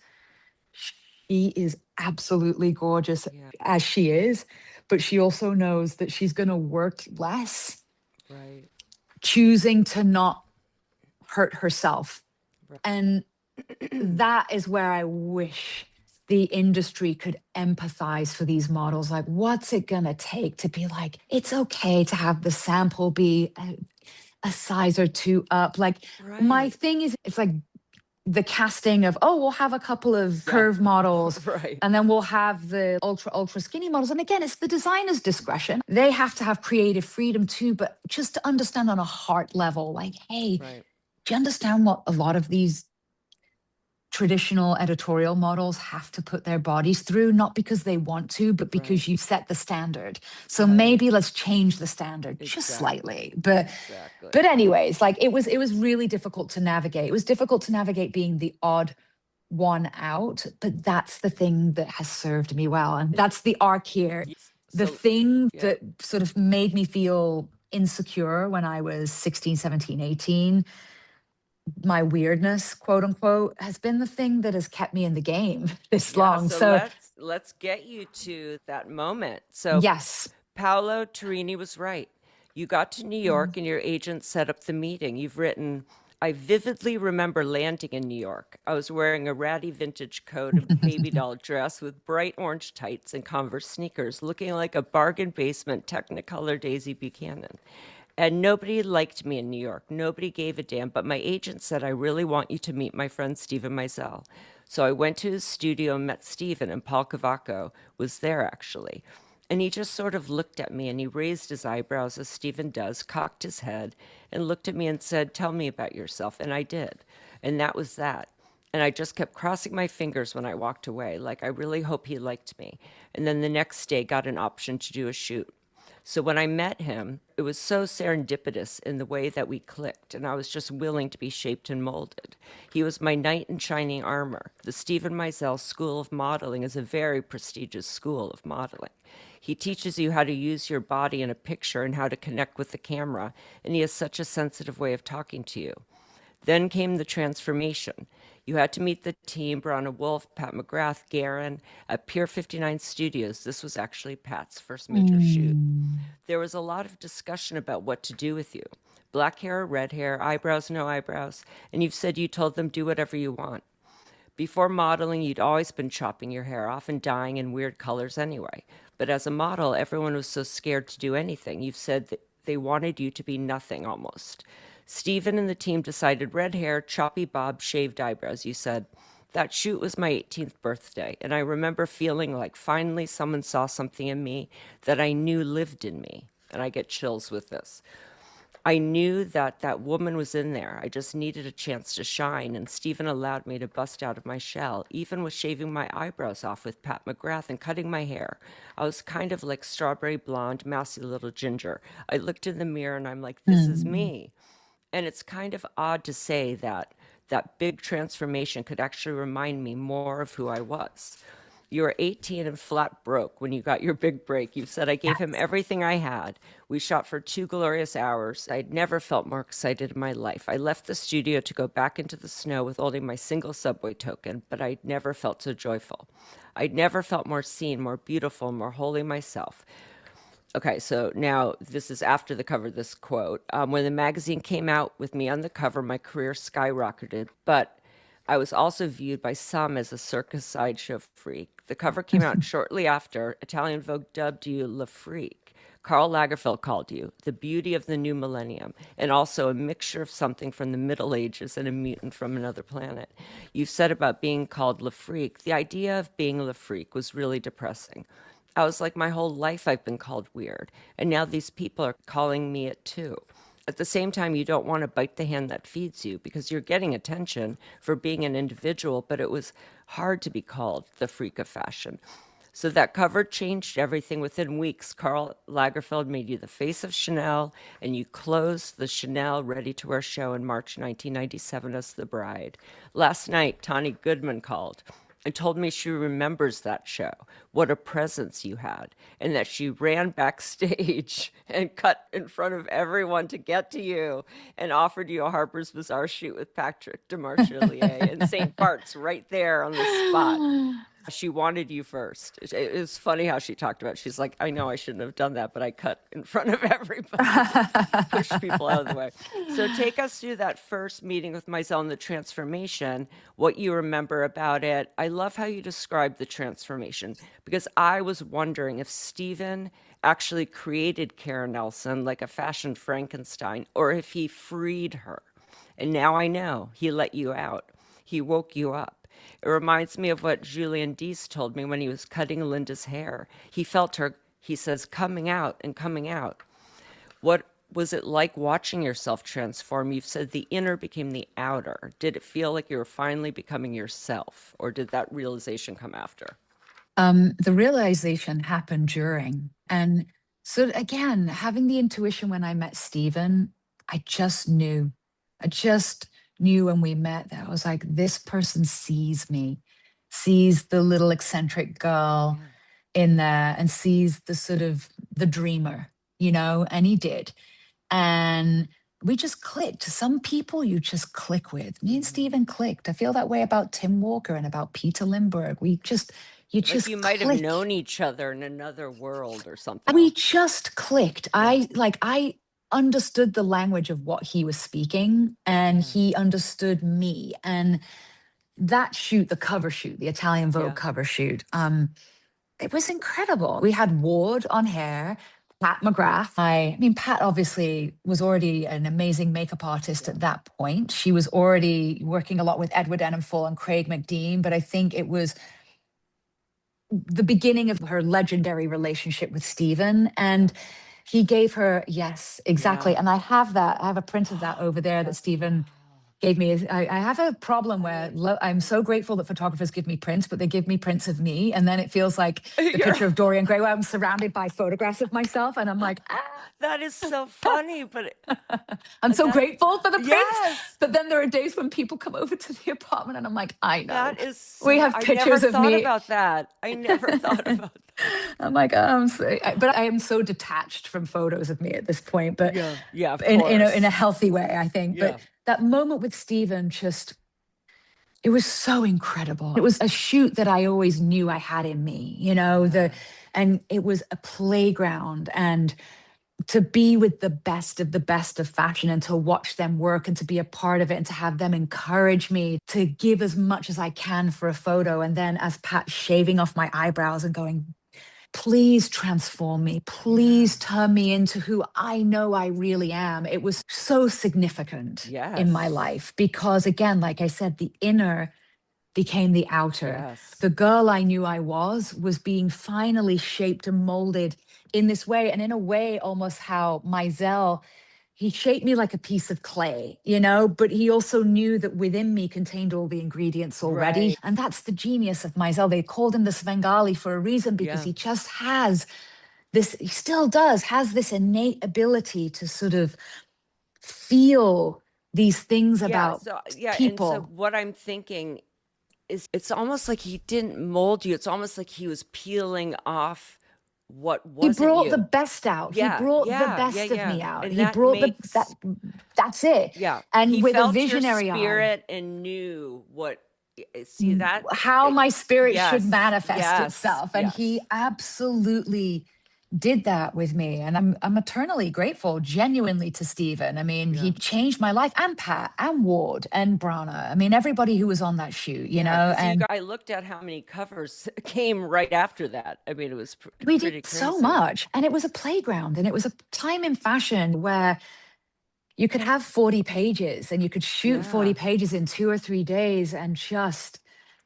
she is absolutely gorgeous yeah, as she is, but she also knows that she's going to work less, right, choosing to not hurt herself. right, And that is where I wish the industry could empathize for these models. Like, what's it going to take to be like, it's okay to have the sample be a size or two up? Like, my right, thing is, it's like the casting of, oh, we'll have a couple of yeah, curve models. right, And then we'll have the ultra skinny models. And again, it's the designer's discretion. They have to have creative freedom too, but just to understand on a heart level, like, hey, right, do you understand what a lot of these traditional editorial models have to put their bodies through, not because they want to, but right, because you set the standard. So right, maybe let's change the standard just exactly, slightly. But exactly, but anyways, like it was really difficult to navigate. It was difficult to navigate being the odd one out, but that's the thing that has served me well. And that's the arc here. yes, The so, thing yeah, that sort of made me feel insecure when I was 16, 17, 18 my weirdness, quote unquote, has been the thing that has kept me in the game this Yeah, long. so So, let's get you to that moment. So yes. Paolo Turini was right. You got to New Mm. York and your agent set up the meeting. You've written, I vividly remember landing in New York. I was wearing a ratty vintage coat, a baby doll dress with bright orange tights and Converse sneakers, looking like a bargain basement Technicolor Daisy Buchanan. And nobody liked me in New York. Nobody gave a damn. But my agent said, I really want you to meet my friend Steven Meisel. So I went to his studio and met Steven, and Paul Cavacco was there actually. And he just sort of looked at me and he raised his eyebrows as Stephen does, cocked his head, and looked at me and said, Tell me about yourself. And I did. And that was that. And I just kept crossing my fingers when I walked away, like I really hope he liked me. And then the next day got an option to do a shoot. So when I met him, it was so serendipitous in the way that we clicked, and I was just willing to be shaped and molded. He was my knight in shining armor. The Steven Meisel School of Modeling is a very prestigious school of modeling. He teaches you how to use your body in a picture and how to connect with the camera, and he has such a sensitive way of talking to you. Then came the transformation. You had to meet the team, Brana Wolf, Pat McGrath, Garen, at Pier 59 Studios. This was actually Pat's first major shoot. Mm. There was a lot of discussion about what to do with you. Black hair or red hair, eyebrows, no eyebrows, and you've said you told them do whatever you want. Before modeling, you'd always been chopping your hair off and dyeing in weird colors anyway. But as a model, everyone was so scared to do anything. You've said that they wanted you to be nothing almost. Stephen and the team decided red hair, choppy bob, shaved eyebrows. You said, that shoot was my 18th birthday, and I remember feeling like finally someone saw something in me that I knew lived in me. And I get chills with this. I knew that that woman was in there. I just needed a chance to shine, and Stephen allowed me to bust out of my shell, even with shaving my eyebrows off with Pat McGrath and cutting my hair. I was kind of like strawberry blonde, mousy little ginger. I looked in the mirror and I'm like, this is Mm. me. And it's kind of odd to say that that big transformation could actually remind me more of who I was. You were 18 and flat broke when you got your big break. You said, I gave him Yes. everything I had. We shot for 2 glorious hours. I'd never felt more excited in my life. I left the studio to go back into the snow with only my single subway token, but I'd never felt so joyful. I'd never felt more seen, more beautiful, more wholly myself. Okay, so now this is after the cover, this quote. When the magazine came out with me on the cover, my career skyrocketed, but I was also viewed by some as a circus sideshow freak. The cover came out shortly after. Italian Vogue dubbed you La Freak. Karl Lagerfeld called you the beauty of the new millennium, and also a mixture of something from the Middle Ages and a mutant from another planet. You've said about being called La Freak, the idea of being La Freak was really depressing. I was like, my whole life I've been called weird, and now these people are calling me it too. At the same time, you don't want to bite the hand that feeds you because you're getting attention for being an individual, but it was hard to be called the freak of fashion. So that cover changed everything within weeks. Karl Lagerfeld made you the face of Chanel, and you closed the Chanel Ready to Wear show in March 1997 as the bride. Last night, Tawny Goodman called and told me she remembers that show, what a presence you had, and that she ran backstage and cut in front of everyone to get to you and offered you a Harper's Bazaar shoot with Patrick Demarchelier in St. Bart's right there on the spot. She wanted you first. It was funny how she talked about it. She's like, I know I shouldn't have done that, but I cut in front of everybody to push people out of the way. So take us through that first meeting with Meisel and the transformation, what you remember about it. I love how you described the transformation because I was wondering if Stephen actually created Karen Elson like a fashion Frankenstein or if he freed her. And now I know he let you out. He woke you up. It reminds me of what Julien Deese told me when he was cutting Linda's hair. He felt her, he says, coming out and coming out. What was it like watching yourself transform? You've said the inner became the outer. Did it feel like you were finally becoming yourself, or did that realization come after? The realization happened during. And so, again, having the intuition when I met Stephen, I just knew. I just knew when we met that I was like, this person sees me, sees the little eccentric girl Yeah. in there and sees the sort of the dreamer, and he did. And we just clicked. Some people you just click with. Me and Steven clicked. I feel that way about Tim Walker and about Peter Lindbergh. You Like just you might have click. known each other in another world or something. We just clicked. I understood the language of what he was speaking, and he understood me. And that shoot, the cover shoot, the Italian Vogue cover shoot, it was incredible. We had Ward on hair, Pat McGrath. I mean, Pat obviously was already an amazing makeup artist at that point. She was already working a lot with Edward Enninful and Craig McDean, but I think it was the beginning of her legendary relationship with Steven. And he gave her, yes, exactly. And I have that. I have a print of that over there that Steven gave me. I have a problem where I'm so grateful that photographers give me prints, but they give me prints of me. And then it feels like the picture of Dorian Gray where I'm surrounded by photographs of myself. And I'm like, that is so funny, but I'm so grateful for the prints. But then there are days when people come over to the apartment and I'm like, I know. That is so, we have pictures of me. I never thought about that. I never thought about that. I'm like, but I am so detached from photos of me at this point, but of course. in a healthy way, I think. But that moment with Steven it was so incredible. It was a shoot that I always knew I had in me, and it was a playground, and to be with the best of fashion and to watch them work and to be a part of it and to have them encourage me to give as much as I can for a photo. And then as Pat shaving off my eyebrows and going, please transform me. Please turn me into who I know I really am. It was so significant in my life because, again, like I said, the inner became the outer. The girl I knew I was being finally shaped and molded in this way. And in a way, almost how Meisel, he shaped me like a piece of clay, but he also knew that within me contained all the ingredients already. Right. And that's the genius of Meisel. They called him the Svengali for a reason, because he just has this, he still does, has this innate ability to sort of feel these things about people. And so what I'm thinking is it's almost like he didn't mold you. It's almost like he was peeling off what wasn't He brought you. the best out. He brought the best of me out. And he brought that's it. Yeah. And he with felt a visionary your spirit and knew what, see that? How my spirit should manifest itself. And he absolutely did that with me. And I'm eternally grateful, genuinely, to Steven. I mean, he changed my life, and Pat and Ward and Brana. I mean, everybody who was on that shoot, know. And I looked at how many covers came right after that. I mean, it was we did so much. And it was a playground, and it was a time in fashion where you could have 40 pages and you could shoot 40 pages in 2 or 3 days and just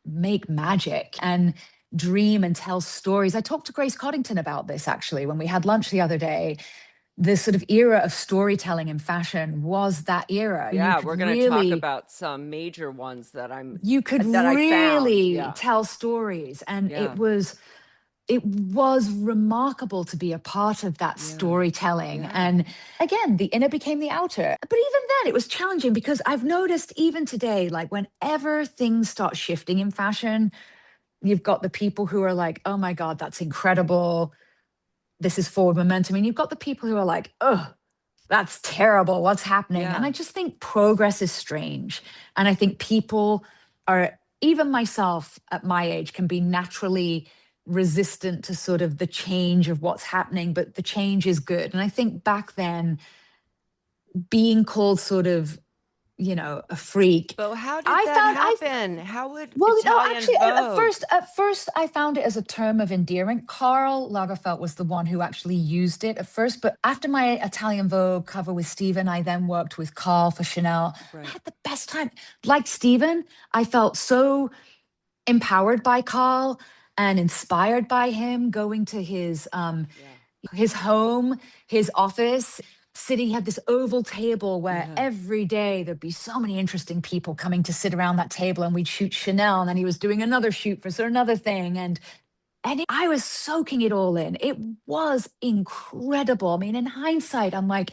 make magic and dream and tell stories. I talked to Grace Coddington about this actually when we had lunch the other day. This sort of era of storytelling in fashion was that era. Yeah, we're going to talk about some major ones that you could really tell stories. And it was remarkable to be a part of that storytelling. And again, the inner became the outer. But even then, it was challenging because I've noticed even today, like whenever things start shifting in fashion, you've got the people who are like, oh my God, that's incredible. This is forward momentum. And you've got the people who are like, oh, that's terrible. What's happening? And I just think progress is strange. And I think people are, even myself at my age, can be naturally resistant to sort of the change of what's happening, but the change is good. And I think back then, being called sort of, a freak. But how did that happen? How would at first I found it as a term of endearment. Karl Lagerfeld was the one who actually used it at first. But after my Italian Vogue cover with Steven, I then worked with Karl for Chanel. I had the best time. Like Steven, I felt so empowered by Karl and inspired by him, going to his home, his office. He had this oval table where every day there'd be so many interesting people coming to sit around that table, and we'd shoot Chanel, and then he was doing another shoot for another thing. And I was soaking it all in. It was incredible. I mean, in hindsight, I'm like,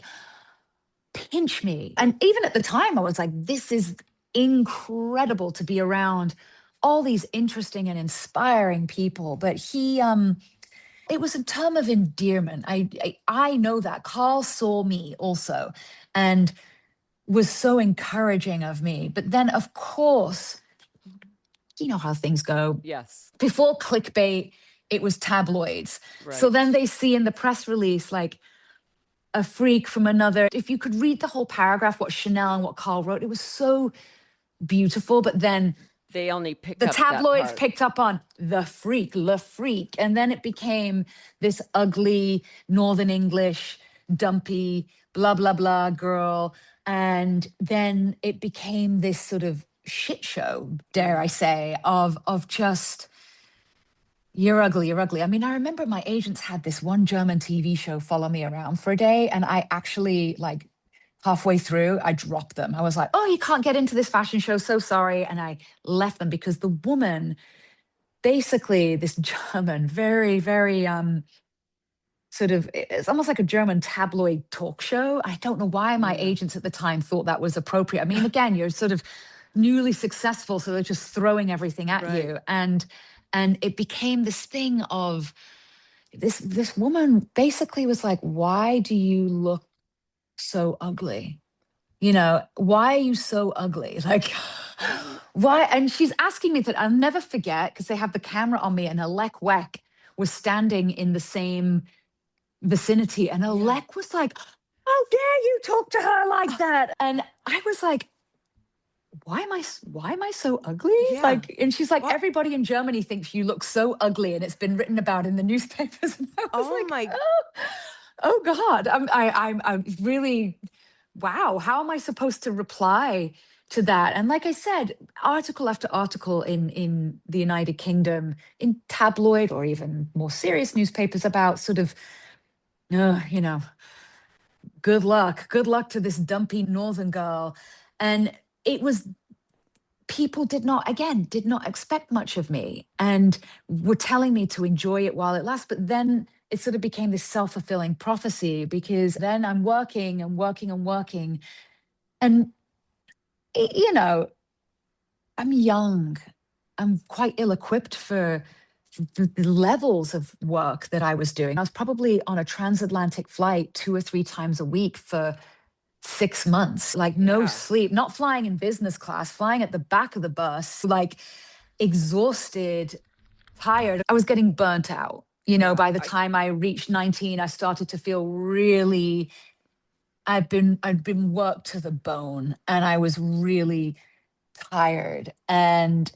pinch me. And even at the time, I was like, this is incredible to be around all these interesting and inspiring people. But it was a term of endearment. I know that Karl saw me also. And was so encouraging of me. But then, of course, you know how things go. Yes. Before clickbait, it was tabloids. Right. So then they see in the press release, like, a freak from another. If you could read the whole paragraph, what Chanel and what Carl wrote, it was so beautiful. But then they only picked the up tabloids that part. picked up on the freak, le freak. And then it became this ugly Northern English, dumpy, blah, blah, blah girl. And then it became this sort of shit show, dare I say, of just, you're ugly, you're ugly. I mean, I remember my agents had this one German TV show follow me around for a day. And I actually, like, halfway through, I dropped them. I was like, oh, you can't get into this fashion show. So sorry. And I left them because the woman, basically this German, very, very sort of, it's almost like a German tabloid talk show. I don't know why my agents at the time thought that was appropriate. I mean, again, you're sort of newly successful, so they're just throwing everything at you. And it became this thing of this woman basically was like, why do you look so ugly? You know, why are you so ugly? Like, why? And she's asking me that. I'll never forget, because they have the camera on me, and Alec Weck was standing in the same vicinity. And Alec was like, how dare you talk to her like that? And I was like, why am I so ugly? Yeah. Like, and she's like, everybody in Germany thinks you look so ugly, and it's been written about in the newspapers. And I was oh God, I'm really, wow. How am I supposed to reply to that? And like I said, article after article in the United Kingdom, in tabloid or even more serious newspapers about sort of, you know, good luck to this dumpy Northern girl. And it was, people did not expect much of me and were telling me to enjoy it while it lasts. But then it sort of became this self-fulfilling prophecy, because then I'm working and working and working. And, you know, I'm young. I'm quite ill-equipped for the levels of work that I was doing. I was probably on a transatlantic flight 2 or 3 times a week for 6 months, like no sleep, not flying in business class, flying at the back of the bus, like exhausted, tired. I was getting burnt out. You know, by the time I reached 19, I started to feel really, I'd been worked to the bone, and I was really tired. And,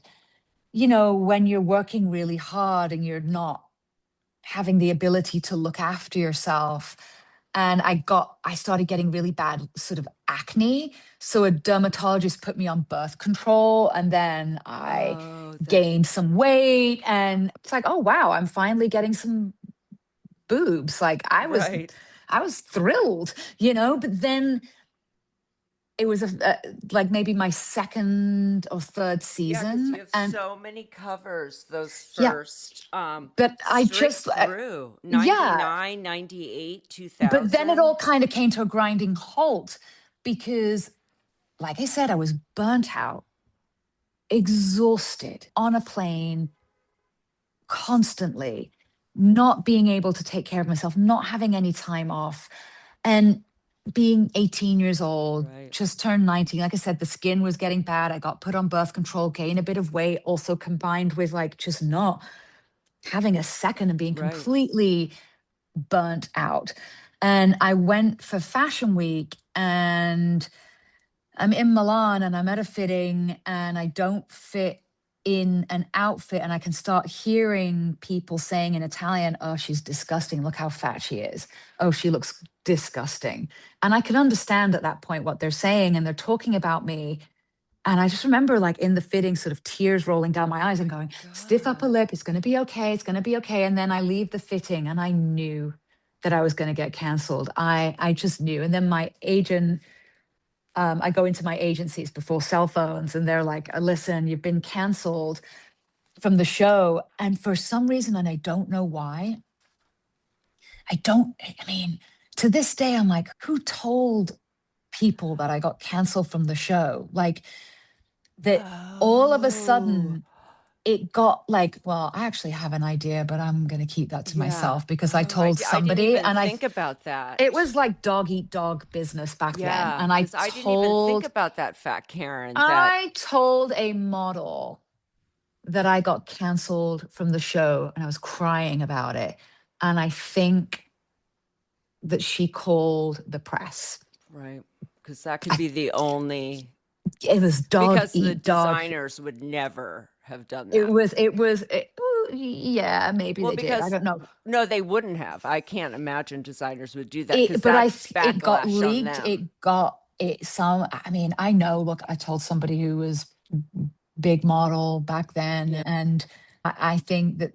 you know, when you're working really hard and you're not having the ability to look after yourself. And I started getting really bad sort of acne. So a dermatologist put me on birth control, and then I gained some weight, and it's like, oh wow, I'm finally getting some boobs. Like I was thrilled, you know, but then it was like maybe my second or third season. You have so many covers those first but I just through 99, 98, 2000. But then it all kind of came to a grinding halt, because, like I said, I was burnt out, exhausted, on a plane constantly, not being able to take care of myself, not having any time off, and being 18 years old, just turned 19. Like I said, the skin was getting bad. I got put on birth control, gained a bit of weight, also combined with like just not having a second and being completely burnt out. And I went for Fashion Week, and I'm in Milan, and I'm at a fitting, and I don't fit in an outfit, and I can start hearing people saying in Italian, oh, she's disgusting. Look how fat she is. Oh, she looks disgusting. And I can understand at that point what they're saying, and they're talking about me. And I just remember, like, in the fitting, sort of tears rolling down my eyes and going, stiff upper lip, it's going to be okay. It's going to be okay. And then I leave the fitting, and I knew that I was going to get canceled. I just knew. And then my agent, I go into my agencies before cell phones, and they're like, listen, you've been canceled from the show. And for some reason, and I don't know why, I mean, to this day, I'm like, who told people that I got canceled from the show? Like, that all of a sudden it got like, well, I actually have an idea, but I'm going to keep that to myself because I Oh, told I didn't somebody, even and think about that. it was like dog eat dog business back then. Yeah, And because I didn't even think about that fact, Karen, that I told a model that I got canceled from the show, and I was crying about it. And I think that she called the press. right, because that could be the only, It was dog because the eat dog. designers would never have done It that. was, ooh, yeah, maybe Well, they did. I because don't know. no, they wouldn't have. I can't imagine designers would do that because But that's it got backlash on leaked. them. I mean, I know, look, I told somebody who was big model back then, Yeah, and I think that,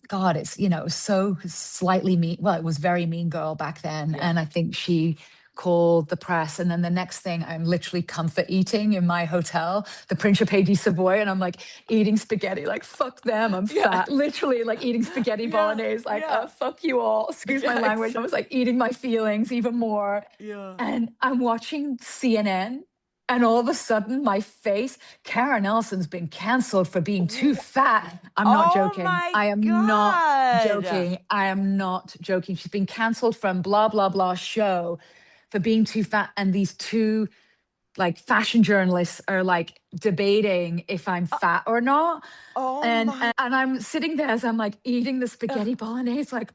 God, it's, so slightly mean. Well, it was very mean girl back then. yeah. And I think she called the press. And then the next thing, I'm literally comfort eating in my hotel, the Principe di Savoy. And I'm like eating spaghetti, like, fuck them, I'm Yeah. fat. Literally like eating spaghetti Yeah, bolognese, like, yeah. fuck you all. Excuse my Yeah, language. I was like eating my feelings even more. yeah. And I'm watching CNN, and all of a sudden, my face, Karen Elson's been canceled for being too fat. I'm not Oh joking. my I am not God. joking. I am not joking. She's been canceled from blah, blah, blah show for being too fat. And these two like fashion journalists are like debating if I'm fat or not. Oh And my. I'm sitting there as I'm like eating the spaghetti bolognese, like,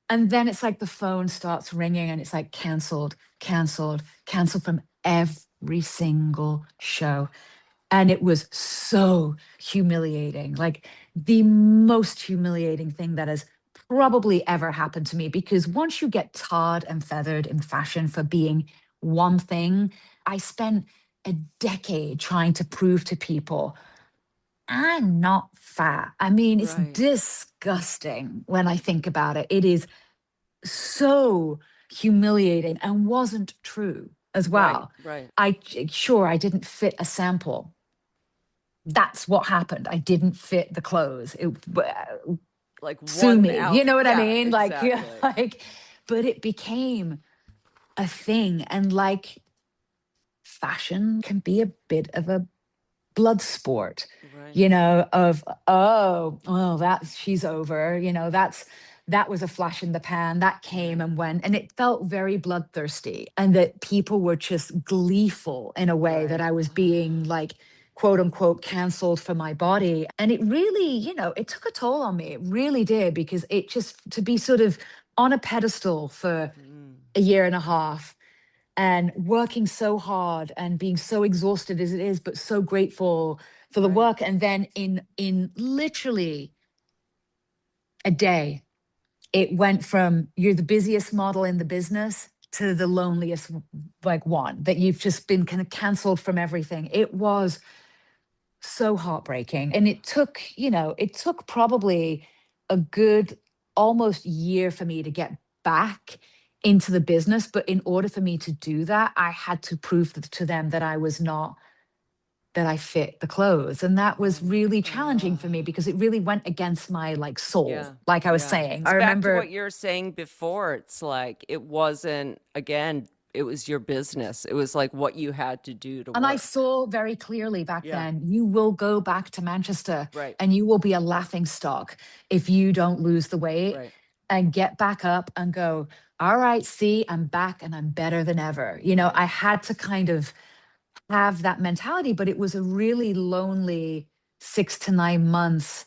and then it's like the phone starts ringing and it's like canceled, canceled, canceled from every single show. And it was so humiliating, like the most humiliating thing that has probably ever happened to me. Because once you get tarred and feathered in fashion for being one thing, I spent a decade trying to prove to people I'm not fat. I mean, it's Right, disgusting when I think about it. It is so humiliating and wasn't true as right, well. right. Sure, I didn't fit a sample. That's what happened. I didn't fit the clothes. Like Sue one me. You know outfit. what I Yeah, mean? Like, yeah, exactly. like, but it became a thing. And like fashion can be a bit of a blood sport, Right. of, oh, that she's over, that was a flash in the pan that came Right. and went, and it felt very bloodthirsty, and that people were just gleeful in a way that Right. I was being like, quote unquote, canceled for my body. And it really, it took a toll on me. It really did, because it just, to be sort of on a pedestal for Mm, a year and a half, and working so hard and being so exhausted as it is, but so grateful for the right. work. And then in literally a day, it went from you're the busiest model in the business to the loneliest, like, one, that you've just been kind of canceled from everything. It was so heartbreaking. And it took probably a good almost year for me to get back into the business. But in order for me to do that, I had to prove to them that I was not, that I fit the clothes. And that was Right. really challenging for me, because it really went against my like soul. Yeah. Like I was Yeah. saying, I It's back to what remember, you were saying before. It's like it wasn't, again, it was your business. It was like what you had to do to and I work. saw very clearly back Yeah. then, you will go back to Manchester Right. and you will be a laughing stock if you don't lose the weight Right. and get back up and go, all right, see, I'm back and I'm better than ever. Right. I had to kind of have that mentality, but it was a really lonely 6 to 9 months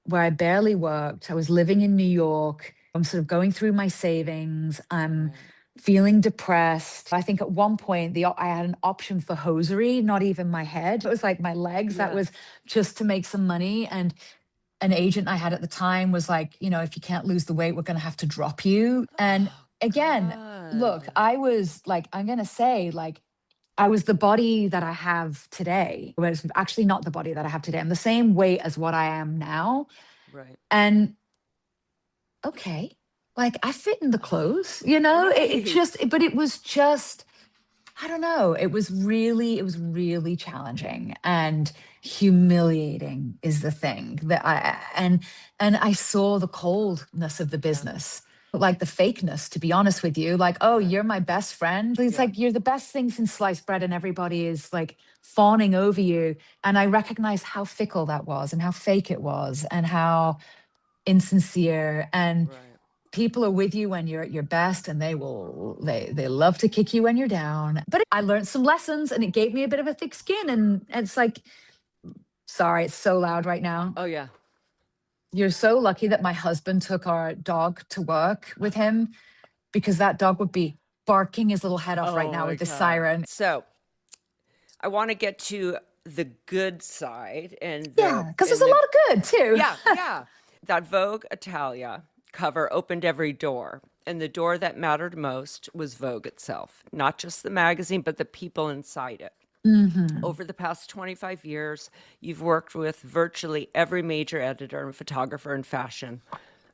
where I barely worked. I was living in New York. I'm sort of going through my savings. I'm Right. feeling depressed. I think at one point I had an option for hosiery, not even my head. It was like my legs. That Yeah. was just to make some money. And an agent I had at the time was like, if you can't lose the weight, we're going to have to drop you. And Oh, again, look, God. I was like, I'm going to say, like, I was the body that I have today. But it's actually not the body that I have today. I'm the same weight as what I am now. Right. And okay, like I fit in the clothes, it Right. just, but it was just, I don't know. It was really challenging and humiliating is the thing that and I saw the coldness of the Yeah. business. like the fakeness, to be honest with you. Like, oh, you're my best friend. It's like, you're the best thing since sliced bread, and everybody is like fawning over you. And I recognize how fickle that was and how fake it was and how insincere. And people are with you when you're at your best, and they love to kick you when you're down. But I learned some lessons, and it gave me a bit of a thick skin. And it's like, sorry, it's so loud right now. Oh, yeah. You're so lucky that my husband took our dog to work with him, because that dog would be barking his little head off right now with the siren. So I want to get to the good side. And Yeah, because there's a lot of good too. Yeah. That Vogue Italia cover opened every door. And the door that mattered most was Vogue itself, not just the magazine, but the people inside it. Mm-hmm. Over the past 25 years, you've worked with virtually every major editor and photographer in fashion.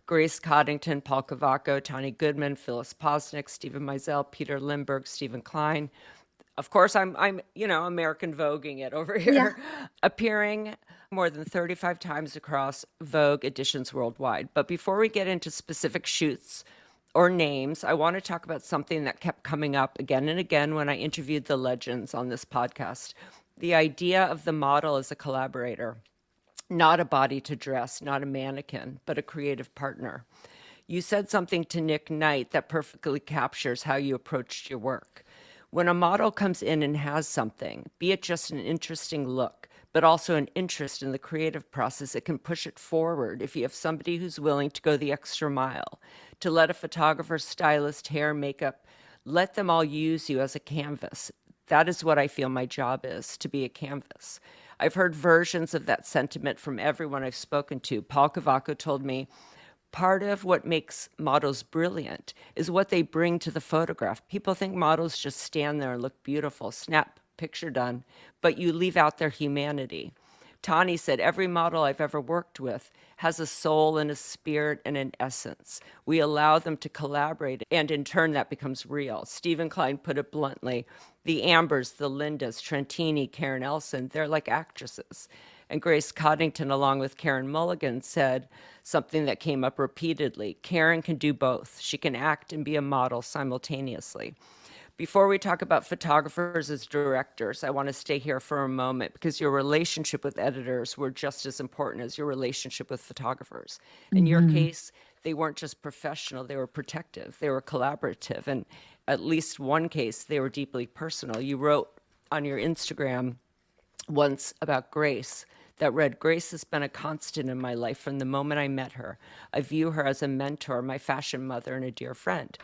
Grace Coddington, Paul Cavacco, Tony Goodman, Phyllis Posnick, Steven Meisel, Peter Lindbergh, Stephen Klein. Of course, I'm American Voguing it over here, appearing more than 35 times across Vogue editions worldwide. But before we get into specific shoots or names, I want to talk about something that kept coming up again and again when I interviewed the legends on this podcast. The idea of the model as a collaborator, not a body to dress, not a mannequin, but a creative partner. You said something to Nick Knight that perfectly captures how you approached your work. When a model comes in and has something, be it just an interesting look, but also an interest in the creative process, it can push it forward if you have somebody who's willing to go the extra mile, to let a photographer, stylist, hair, makeup, let them all use you as a canvas. That is what I feel my job is, to be a canvas. I've heard versions of that sentiment from everyone I've spoken to. Paul Cavacco told me, part of what makes models brilliant is what they bring to the photograph. People think models just stand there and look beautiful, snap, picture done, but you leave out their humanity. Tani said, every model I've ever worked with has a soul and a spirit and an essence. We allow them to collaborate, and in turn, that becomes real. Stephen Klein put it bluntly, the Ambers, the Lindas, Trentini, Karen Elson, they're like actresses. And Grace Coddington, along with Karen Mulligan, said something that came up repeatedly. Karen can do both. She can act and be a model simultaneously. Before we talk about photographers as directors, I want to stay here for a moment because your relationship with editors were just as important as your relationship with photographers. In your case, they weren't just professional, they were protective, they were collaborative, and at least one case, they were deeply personal. You wrote on your Instagram once about Grace that read, Grace has been a constant in my life from the moment I met her. I view her as a mentor, my fashion mother, and a dear friend.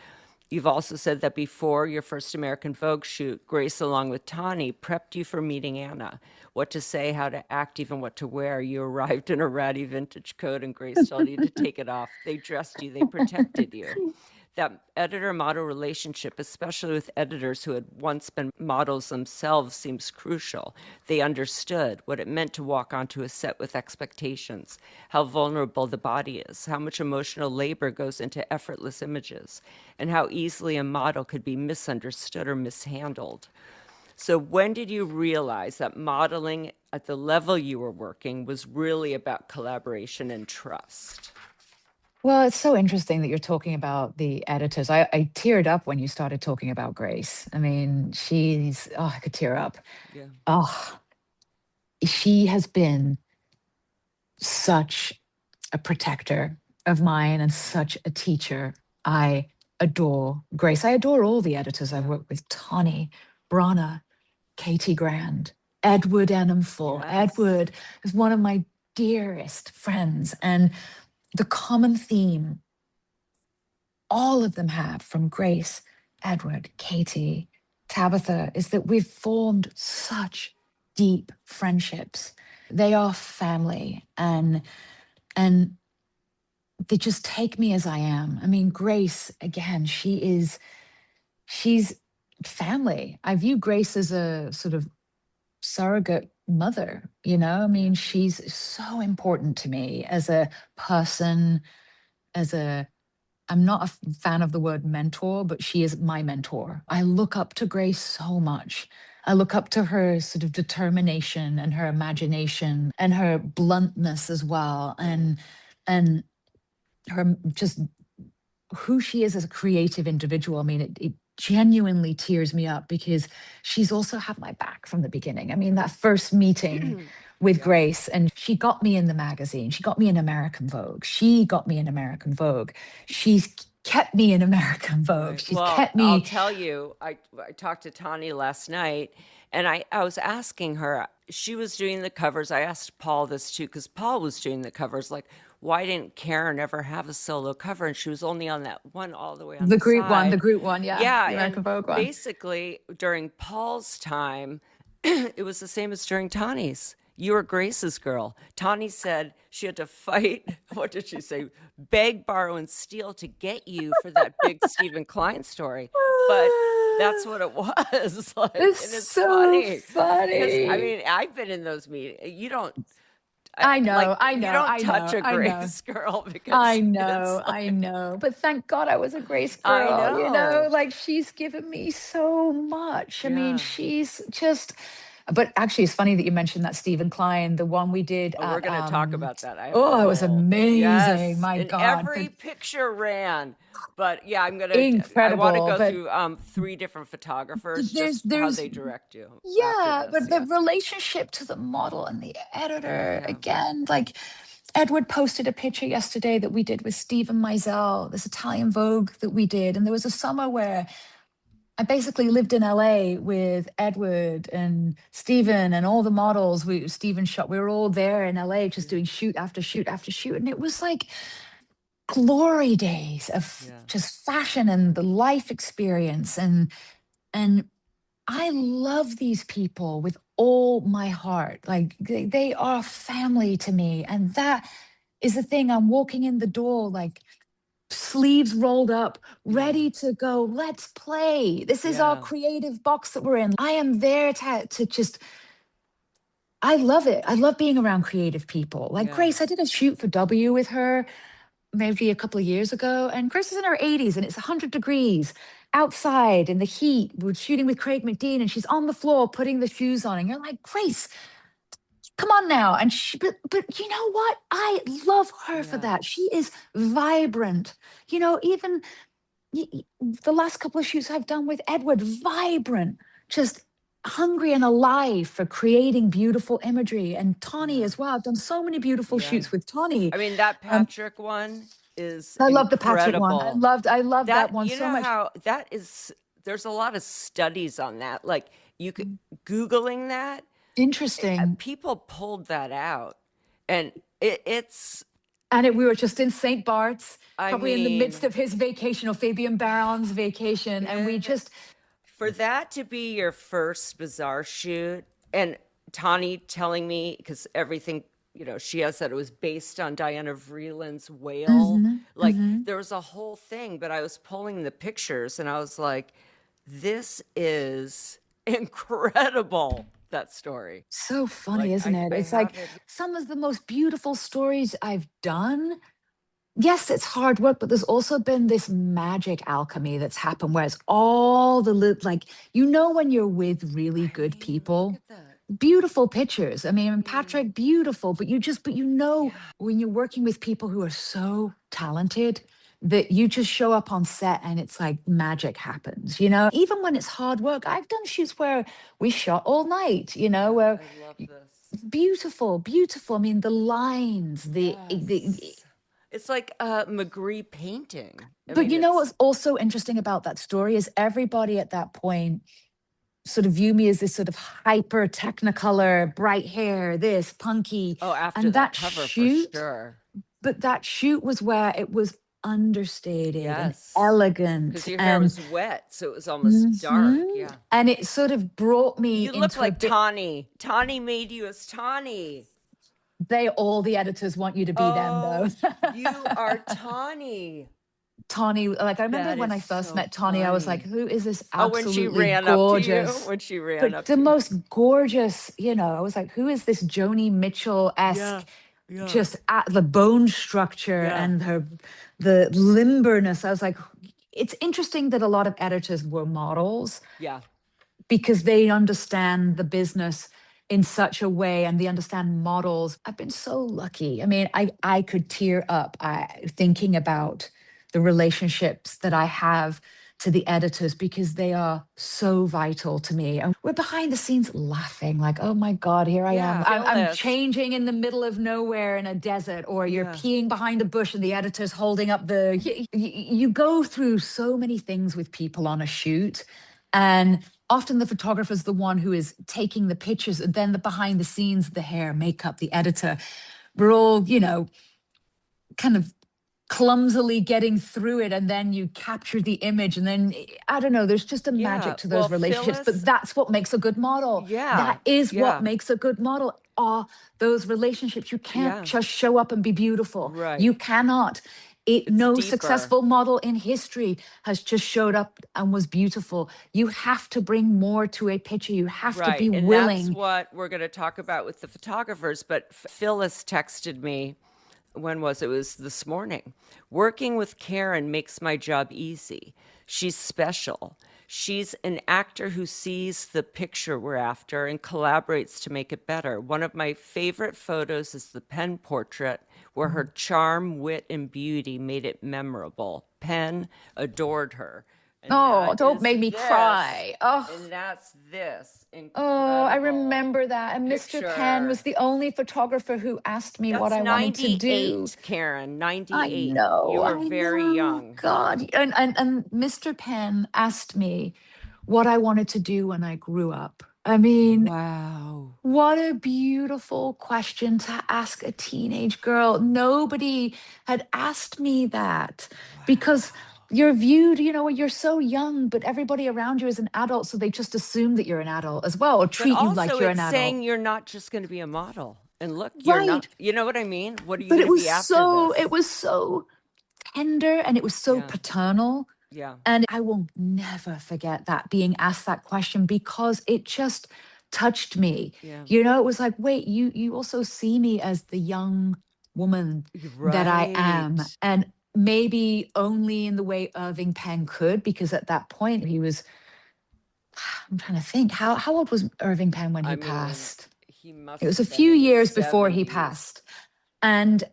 You've also said that before your first American Vogue shoot, Grace, along with Tani, prepped you for meeting Anna. What to say, how to act, even what to wear. You arrived in a ratty vintage coat and Grace told you to take it off. They dressed you, they protected you. That editor-model relationship, especially with editors who had once been models themselves, seems crucial. They understood what it meant to walk onto a set with expectations, how vulnerable the body is, how much emotional labor goes into effortless images, and how easily a model could be misunderstood or mishandled. So when did you realize that modeling at the level you were working was really about collaboration and trust? Well, it's so interesting that you're talking about the editors. I teared up when you started talking about Grace. I mean, I could tear up. Yeah. Oh, she has been such a protector of mine and such a teacher. I adore Grace. I adore all the editors I've worked with. Tani, Brana, Katie Grand, Edward Enumful. Yes. Edward is one of my dearest friends. And the common theme all of them have, from Grace, Edward, Katie, Tabitha, is that we've formed such deep friendships. They are family, and they just take me as I am. I mean, Grace, again, she's family. I view Grace as a sort of surrogate mother, you know? I mean, she's so important to me as a person, I'm not a fan of the word mentor, but she is my mentor. I look up to Grace so much. I look up to her sort of determination and her imagination and her bluntness as well, and her just who she is as a creative individual. I mean, it genuinely tears me up because she's also had my back from the beginning. I mean, that first meeting with Yeah. Grace, and she got me in the magazine. She got me in American Vogue. She got me in American Vogue. She's kept me in American Vogue. Right. She's Well, kept I'll me tell you, I talked to Tani last night, and I was asking her, she was doing the covers. I asked Paul this too, because Paul was doing the covers. Like, why didn't Karen ever have a solo cover? And she was only on that one all the way on the the side. group one, yeah, Yeah, the and American Vogue one. basically during Paul's time, it was the same as during Tani's. You were Grace's girl. Tani said she had to fight, what did she say? Beg, borrow, and steal to get you for that big Stephen Klein story. But that's what it was. Like, and It's it's so funny because I funny. mean, I've been in those meetings. You don't I like, know, I you know, don't I touch know, a I know. Grace girl because I it's know, I like, know. But thank God I was a Grace I girl, you know? know. Like she's given me so much. I mean, Yeah. she's just but actually it's funny that you mentioned that Stephen Klein, the one we did Oh, we're at going to talk about that. I have the oh, it was whole, amazing. yes, My and God. But every picture ran. But yeah, I want to incredible. go But through three different photographers, just how there's they direct you after yeah, this. but the Yeah. relationship to the model and the editor, Yeah. again, like Edward posted a picture yesterday that we did with Steven Meisel, this Italian Vogue that we did. And there was a summer where I basically lived in LA with Edward and Steven and all the models Steven shot. We were all there in LA just doing shoot after shoot after shoot. And it was like glory days of Yeah. just fashion and the life experience. And I love these people with all my heart. Like they are family to me. And that is the thing. I'm walking in the door, like sleeves rolled up, Yeah. ready to go. Let's play. This is our Yeah. creative box that we're in. I am there to just, I love it. I love being around creative people. Like Yeah. Grace, I did a shoot for W with her maybe a couple of years ago. And Grace is in her 80s and it's 100 degrees outside in the heat. We're shooting with Craig McDean and she's on the floor putting the shoes on. And you're like, Grace, come on now. And but you know what? I love her for Yeah. that. She is vibrant. You know, even the last couple of shoots I've done with Edward, vibrant, just hungry and alive for creating beautiful imagery. And Tawny Yeah. as well. I've done so many beautiful Yeah. shoots with Tawny. I mean, that Um, Patrick one is I love the Patrick one. incredible. I loved that That, one you so know much. how that is, there's a lot of studies on that. Like, you could, Googling that, Interesting. people pulled that out. And it's, And we were just in St. Bart's, I probably in the mean, midst of his vacation or Fabian Baron's vacation. And we it, just, for that to be your first bizarre shoot, and Tani telling me, because everything, she has said it was based on Diana Vreeland's Whale. Mhm, Like, mhm. there was a whole thing, but I was pulling the pictures and I was like, this is incredible, that story. So funny, Like, isn't it? I It's like have it. some of the most beautiful stories I've done. Yes, it's hard work, but there's also been this magic alchemy that's happened where it's all like, when you're with really I good mean, look people, at that. beautiful pictures. I mean, I mean, Patrick, beautiful, but yeah, when you're working with people who are so talented that you just show up on set and it's like magic happens, Even when it's hard work, I've done shoots where we shot all night, yeah, where I love this. beautiful, beautiful. I mean, the lines, the Yes. It's like a McGree painting. I but mean, you know it's, what's also interesting about that story is everybody at that point sort of view me as this sort of hyper technicolor, bright hair, this punky. oh, after And that cover for sure. but that shoot was where it was understated and Yes. Because elegant your hair and was wet, so it was almost dark. mhm, Yeah. and it sort of brought me You look into a like bit. Tawny. Tawny made you as Tawny. All the editors want you to be them though. Oh, you are Tawny. Tawny, like I remember That when is I first so met Tawny, I was like, funny. who is this Oh, when she absolutely ran up to you, gorgeous, when she ran but up the to you. most gorgeous, I was like, who is this Joni Yeah, Mitchell-esque, yeah, just at the bone structure yeah, and the limberness. I was like, it's interesting that a lot of editors were models yeah. because they understand the business in such a way and they understand models. I've been so lucky. I mean, I could tear up thinking about the relationships that I have to the editors, because they are so vital to me. And we're behind the scenes laughing like, oh my God, here I am. Yeah. I'm Phyllis. changing in the middle of nowhere in a desert, or you're Yeah. peeing behind a bush and the editor's holding up the. You go through so many things with people on a shoot. And often the photographer's the one who is taking the pictures, and then the behind the scenes, the hair, makeup, the editor. We're all, kind of clumsily getting through it, and then you capture the image, and then I don't know, there's just a magic to those relationships. Phyllis, but that's what makes a good model. yeah, That is what yeah, makes a good model, are those relationships. You can't yeah, just show up and be beautiful. right. You cannot. It's No deeper. successful model in history has just showed up and was beautiful. You have to bring more to a picture. You have to Right. be And that's willing. what we're going to talk about with the photographers. But Phyllis texted me, when was it? It was this morning. Working with Karen makes my job easy. She's special. She's an actor who sees the picture we're after and collaborates to make it better. One of my favorite photos is the Penn portrait, where her charm, wit, and beauty made it memorable. Penn adored her. And Oh, that don't is make me this. cry. Oh. And that's this Oh, I incredible remember that. And Mr. Penn was picture. the only photographer who asked me what That's I wanted to do. 98, Karen, I 98. You know, were I very know. young. God. And Mr. Penn asked me what I wanted to do when I grew up. I mean, Wow. what a beautiful question to ask a teenage girl. Nobody had asked me that, because you're viewed, when you're so young, but everybody around you is an adult. So they just assume that you're an adult as well, or But treat you like also, you're an it's adult. saying you're not just going to be a model. And look, you're not, Right. you know what I mean? What are you But going it to was be after so, this? it was so tender, and it was so Yeah. paternal. Yeah. And I will never forget that, being asked that question, because it just touched me. Yeah. It was like, wait, you also see me as the young woman that I am. Right. And maybe only in the way Irving Penn could, because at that point he was, I'm trying to think, how old was Irving Penn when I he mean, passed? he It must was a have been few in his years before he 70s. passed. And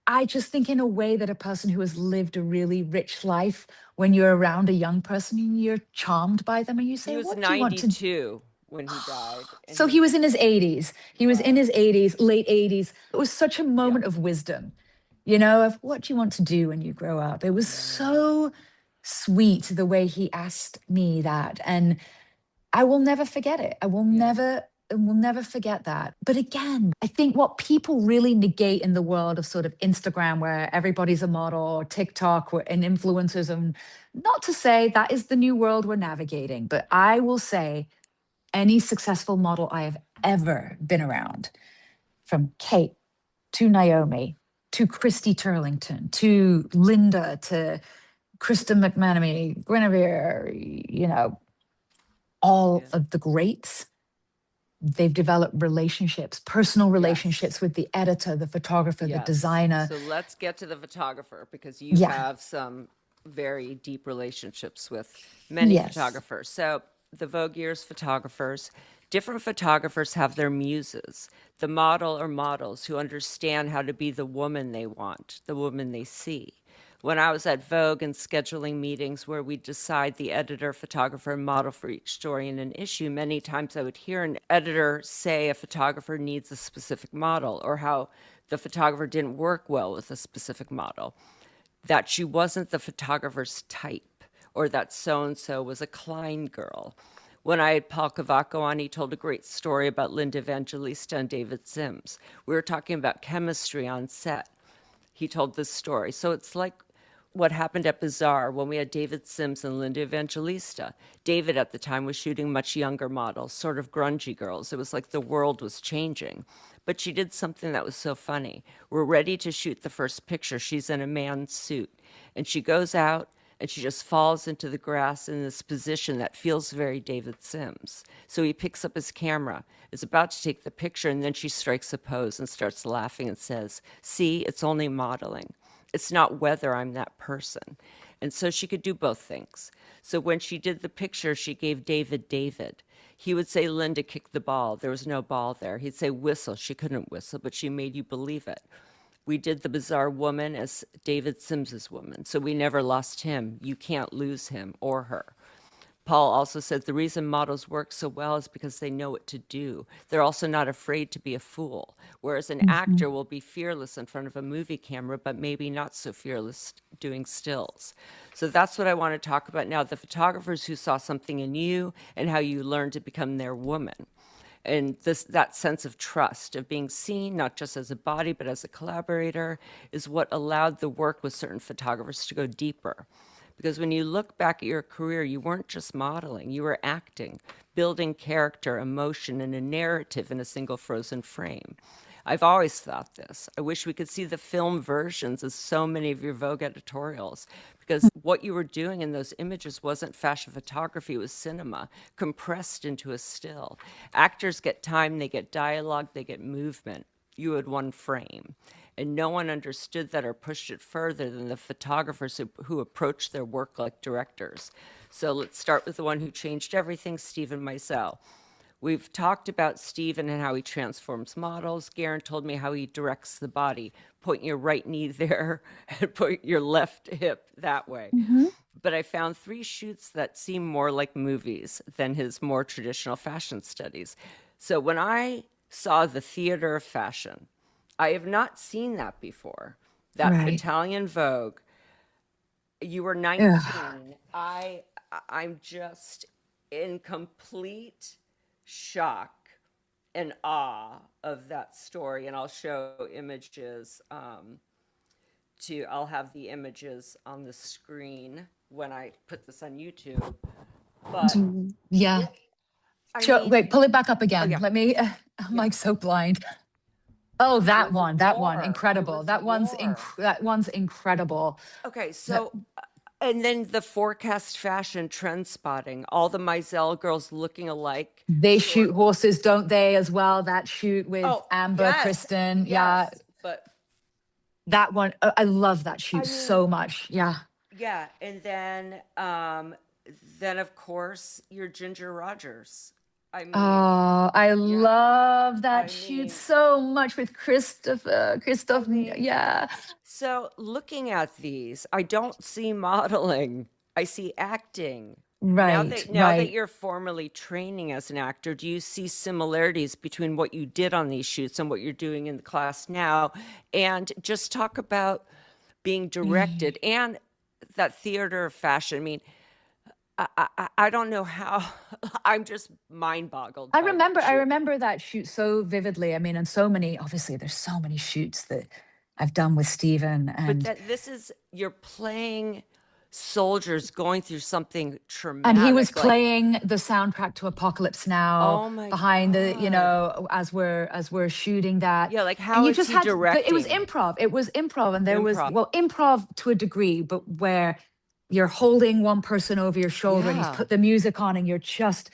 I just think, in a way, that a person who has lived a really rich life, when you're around a young person, you're charmed by them, and you He say, was what do you want to. 92 when he died. And So he was he's, in his 80s. He was in wow. his 80s, late 80s. It was such a Yeah. moment of wisdom, of what do you want to do when you grow up. It was so sweet the way he asked me that. And I will never forget it. Yeah. I will never forget that. But again, I think what people really negate in the world of sort of Instagram, where everybody's a model, or TikTok, and influencers, and not to say that is the new world we're navigating, but I will say any successful model I have ever been around, from Kate to Naomi to Christy Turlington to Linda to Krista McManamy, Guinevere, all Yeah. of the greats, they've developed relationships, personal Yes. relationships with the editor, the photographer, the Yes. designer. So let's get to the photographer, because you Yeah. have some very deep relationships with many Yes. photographers. So the Vogue years photographers, different photographers have their muses, the model or models who understand how to be the woman they want, the woman they see. When I was at Vogue and scheduling meetings where we decide the editor, photographer, and model for each story in an issue, many times I would hear an editor say a photographer needs a specific model, or how the photographer didn't work well with a specific model, that she wasn't the photographer's type, or that so-and-so was a Klein girl. When I had Paul Cavacco on, he told a great story about Linda Evangelista and David Sims. We were talking about chemistry on set. He told this story. So it's like what happened at Bazaar when we had David Sims and Linda Evangelista. David at the time was shooting much younger models, sort of grungy girls. It was like the world was changing. But she did something that was so funny. We're ready to shoot the first picture. She's in a man's suit. And she goes out and she just falls into the grass in this position that feels very David Sims. So he picks up his camera, is about to take the picture, and then she strikes a pose and starts laughing and says, "See, it's only modeling. It's not whether I'm that person." And so she could do both things. So when she did the picture, she gave David David. He would say, "Linda kicked the ball." There was no ball there. He'd say, "Whistle." She couldn't whistle, but she made you believe it. We did the bizarre woman as David Sims's woman, so we never lost him. You can't lose him or her. Paul also said the reason models work so well is because they know what to do. They're also not afraid to be a fool, whereas an Mhm. actor will be fearless in front of a movie camera, but maybe not so fearless doing stills. So that's what I want to talk about now, the photographers who saw something in you and how you learned to become their woman. And that sense of trust, of being seen not just as a body but as a collaborator, is what allowed the work with certain photographers to go deeper. Because when you look back at your career, you weren't just modeling, you were acting, building character, emotion, and a narrative in a single frozen frame. I've always thought this. I wish we could see the film versions of so many of your Vogue editorials, because what you were doing in those images wasn't fashion photography, it was cinema, compressed into a still. Actors get time, they get dialogue, they get movement. You had one frame. And no one understood that or pushed it further than the photographers who approached their work like directors. So let's start with the one who changed everything, Steven Meisel. We've talked about Steven and how he transforms models. Garen told me how he directs the body. Point your right knee there and put your left hip that way. Mhm. But I found 3 shoots that seem more like movies than his more traditional fashion studies. So when I saw the theater of fashion, I have not seen that before. That Right. Italian Vogue. You were 19. Ugh. I'm just in complete shock and awe of that story. And I'll show images. I'll have the images on the screen when I put this on YouTube. But Yeah. I Sure. mean, Wait, pull it back up oh again. yeah, Let me, I'm yeah. like so blind. Oh, It was that one, war. It incredible. was war. That one's incredible. Okay, That- so and then the forecast fashion trend spotting, all the Mizell girls looking alike. They Short. shoot horses, don't they, as well? That shoot with Oh, Amber, yes, Kristen. Yeah, yes. But that one. I love that shoot I mean, so much. Yeah. yeah, and then of course your Ginger Rogers. I mean, Oh, I yeah. love that I shoot mean, so much with Christopher. I Christoph, mean, yeah. so looking at these, I don't see modeling. I see acting. Right, Now that right. you're formally training as an actor, do you see similarities between what you did on these shoots and what you're doing in the class now? And just talk about being directed and that theater of fashion. I mean, I don't know how. I'm just mind boggled by that I shoot. remember that shoot so vividly. I mean, and so many, obviously there's so many shoots that I've done with Steven, But and that this is you're playing soldiers going through something he was traumatic, like, playing the soundtrack to Apocalypse Now oh my behind the, God. as we're shooting that. Yeah, like And how you is just he had but it was directing? improv. It was improv, and there was, Improv. well, improv to a degree, but where you're holding one person over your shoulder and he's Yeah. put the music on and you're just,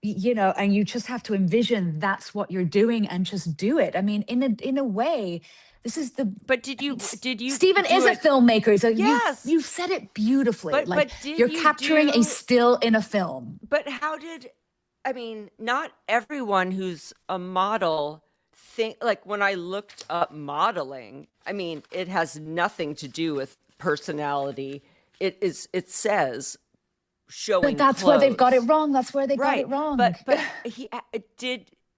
and you just have to envision that's what you're doing and just do it. I mean, in a way, this is the But I mean, did you Stephen do is a it? filmmaker. So Yes. you've said it beautifully. Like, But did you're you capturing a do still in a film. but how did I mean, not everyone who's a model think like when I looked up modeling, I mean, it has nothing to do with personality. It says But showing that's where they've got it clothes. wrong. That's where they got Right. it wrong. But he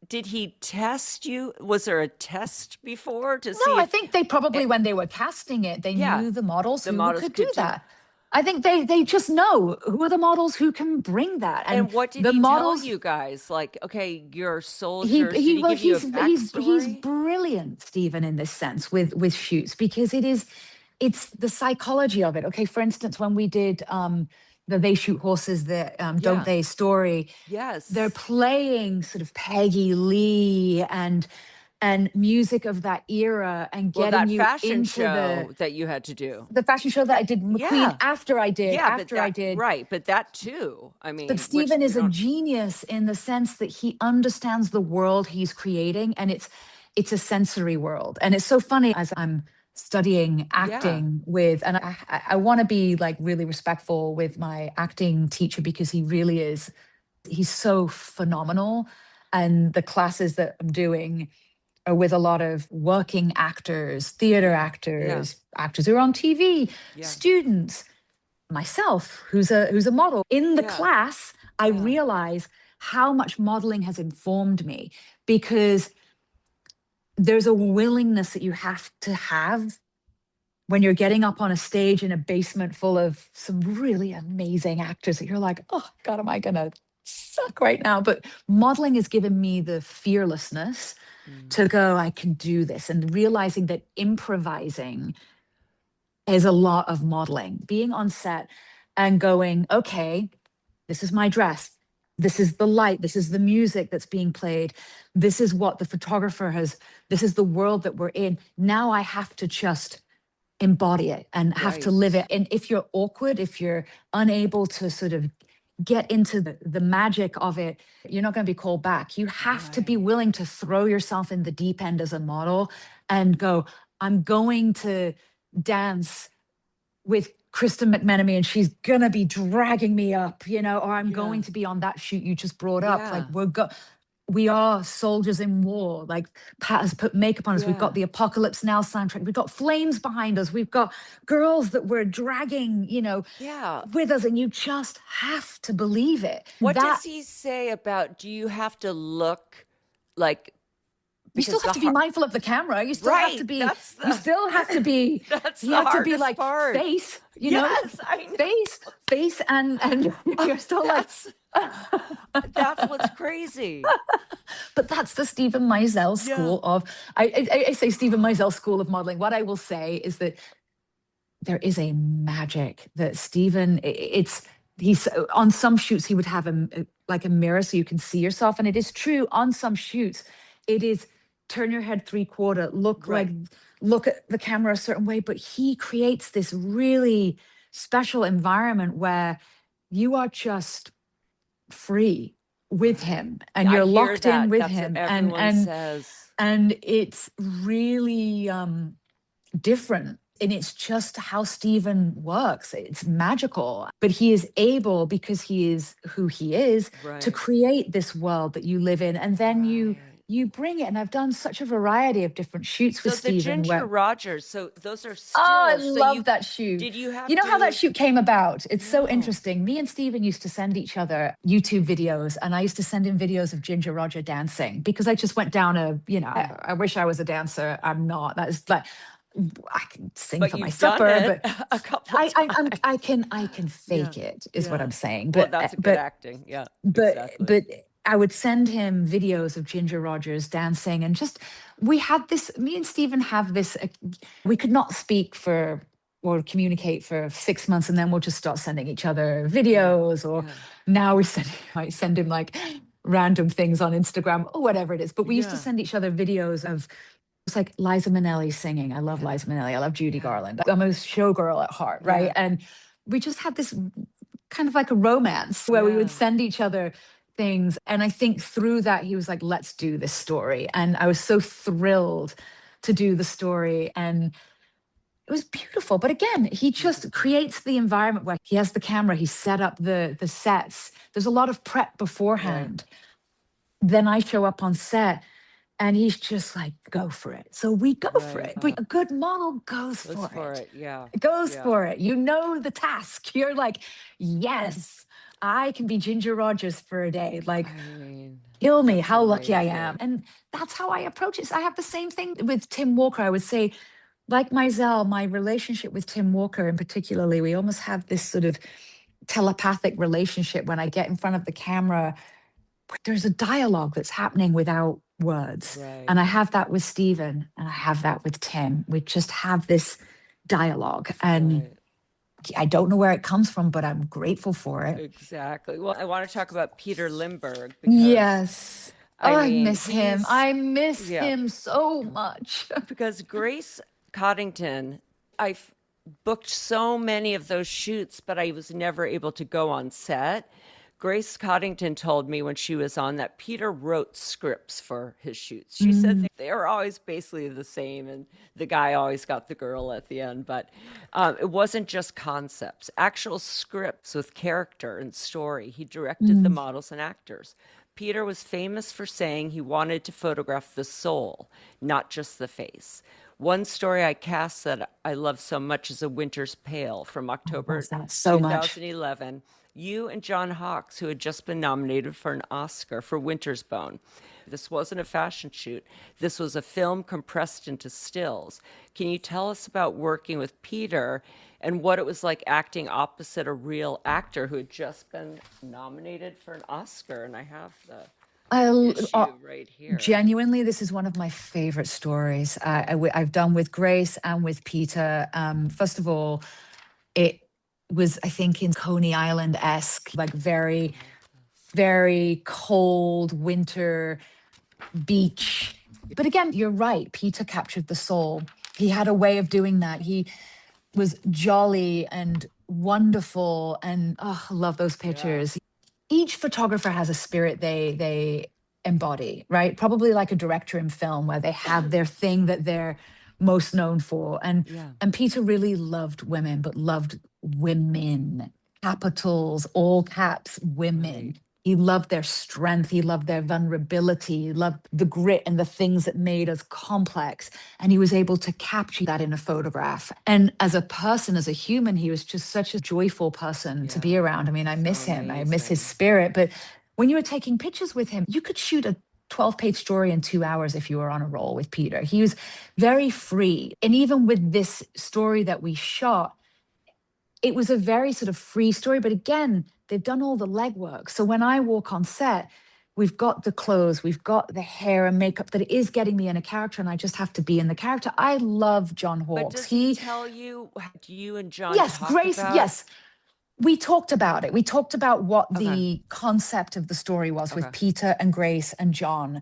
did he test you? Was there a test before to No, see I if think they probably, it, when they were casting it, they yeah, knew the models the who models could do could do. that. I think they just know who are the models who can bring that. And And what did the he tell models, you guys? Like, okay, you're soldiers. Did he he well give you a he's backstory? brilliant, Stephen, in this sense with shoots, because it's the psychology of it. Okay, for instance, when we did the They Shoot Horses, the Don't Yeah. They story, they're Yes. playing sort of Peggy Lee and music of that era, and Well, getting that you fashion into show that you had to do. the fashion show that I did McQueen Yeah. Yeah, but after I that did. right, but that too. I But mean, which Stephen we is a don't. genius in the sense that he understands the world he's creating, and it's a sensory world. And it's so funny, as I'm studying Yeah. acting with, and I want to be like really respectful with my acting teacher, because he really is, he's so phenomenal. And the classes that I'm doing, are with a lot of working actors, theater Yeah. actors, actors who are on TV, Yeah. students, myself, who's a model. In the Yeah. class, I Yeah. realize how much modeling has informed me, because there's a willingness that you have to have when you're getting up on a stage in a basement full of some really amazing actors that you're like, oh God, am I gonna suck right now? But modeling has given me the fearlessness to go, I can do this, and realizing that improvising is a lot of modeling. Being on set and going, okay, this is my dress. This is the light. This is the music that's being played. This is what the photographer has, this is the world that we're in. Now I have to just embody it and have to Right. live it. And if you're awkward, if you're unable to sort of get into the magic of it, you're not going to be called back. You have to be Right. willing to throw yourself in the deep end as a model and go, I'm going to dance with Kristen McMenemy and she's gonna be dragging me up, or I'm Yeah. going to be on that shoot you just brought up. Like Yeah. we are soldiers in war. Like Pat has put makeup on us. We've got Yeah. the Apocalypse Now soundtrack. We've got flames behind us. We've got girls that we're dragging, Yeah. with us, and you just have to believe it. What That does he say about, do you have to look like, you still because have the to be heart, mindful of the camera. You still have to right? be, That's you the still have to be, that's you the have to be hardest like part. face, Yes, I know. face, and you're still like, That's what's crazy. but that's the Steven Meisel Yeah. school of, I say Steven Meisel school of modeling. What I will say is that there is a magic that Steven, he's on some shoots, he would have like a mirror so you can see yourself. And it is true on some shoots, it is turn your head 3/4, Right. look at the camera a certain way. But he creates this really special environment where you are just free with Right. him and I you're hear locked in that. with That's what him. and everyone and says. and it's really different. And it's just how Stephen works. It's magical. But he is able, because he is who he is, to Right. create this world that you live in. And then you Right. you bring it. And I've done such a variety of different shoots with So the Stephen Ginger where, Rogers, so those are oh, I stills. So love that shoot. did you You have know how that to, shoot came about? It's so no. interesting. Me and Steven used to send each other YouTube videos, and I used to send him videos of Ginger Roger dancing, because I just went down I wish I was a dancer. I'm not. That's like, I can sing But for my you've done supper, it but a couple times. I can Yeah. fake it, is what Yeah. I'm saying. Well, But that's a good acting. Yeah, but exactly. but I would send him videos of Ginger Rogers dancing, and just we had this. Me and Stephen have this. We could not speak for or communicate for 6 months, and then we'll just start sending each other Yeah. videos. Or Yeah. now we send I send him like random things on Instagram or whatever it is. But we used to Yeah. send each other videos of, it's like Liza Minnelli singing. I love Yeah. Liza Minnelli. I love Judy Yeah. Garland. I'm a showgirl at heart, right? Yeah. And we just had this kind of like a romance where we would Yeah. send each other things. And I think through that, he was like, let's do this story. And I was so thrilled to do the story. And it was beautiful. But again, he just Beautiful. creates the environment where he has the camera, he set up the sets. There's a lot of prep Right. beforehand. Then I show up on set and he's just like, go for it. So we go for Right. it. But a good model goes Let's for for it. it. Yeah. Goes Yeah. for it. You know the task. You're like, yes, I can be Ginger Rogers for a day. Like, I mean, kill me. that's How lucky I am. amazing. And that's how I approach it. So I have the same thing with Tim Walker. I would say, like Mizell, my relationship with Tim Walker in particularly, we almost have this sort of telepathic relationship. When I get in front of the camera, there's a dialogue that's happening without words. Right. And I have that with Stephen, and I have that with Tim. We just have this dialogue. And Right. I don't know where it comes from, but I'm grateful for it. Exactly. Well, I want to talk about Peter Lindbergh because, Yes. Oh, I I mean, miss him. I miss yeah, him so much. because Grace Coddington, I've booked so many of those shoots, but I was never able to go on set. Grace Coddington told me when she was on that Peter wrote scripts for his shoots. She said they were always basically the same, and the guy always got the girl at the end. But it wasn't just concepts, actual scripts with character and story. He directed the models and actors. Peter was famous for saying he wanted to photograph the soul, not just the face. One story I cast that I love so much is A Winter's Pale from Love October that so much. 2011. You and John Hawkes, who had just been nominated for an Oscar for Winter's Bone. This wasn't a fashion shoot. This was a film compressed into stills. Can you tell us about working with Peter and what it was like acting opposite a real actor who had just been nominated for an Oscar? And I have the issue right here. Genuinely, this is one of my favorite stories I've done with Grace and with Peter. First of all, it was, I think, in Coney Island-esque, like very, very cold winter beach. But again, you're right. Peter captured the soul. He had a way of doing that. He was jolly and wonderful, and I love those pictures. Each photographer has a spirit they embody, right? Probably like a director in film where they have their thing that they're most known for. And Peter really loved women, but loved women, capitals, all caps, women. Right. He loved their strength. He loved their vulnerability. He loved the grit and the things that made us complex. And he was able to capture that in a photograph. And as a person, as a human, he was just such a joyful person to be around. I mean, I miss him. I miss his spirit. But when you were taking pictures with him, you could shoot a 12-page story in 2 hours if you were on a roll with Peter. He was very free. And even with this story that we shot, it was a very sort of free story. But again, they've done all the legwork. So when I walk on set, we've got the clothes, we've got the hair and makeup that is getting me in a character, and I just have to be in the character. I love John Hawkes. But does he tell you, do you and John Yes, talk Grace, about? yes. We talked about it. We talked about what the concept of the story was with Peter and Grace and John.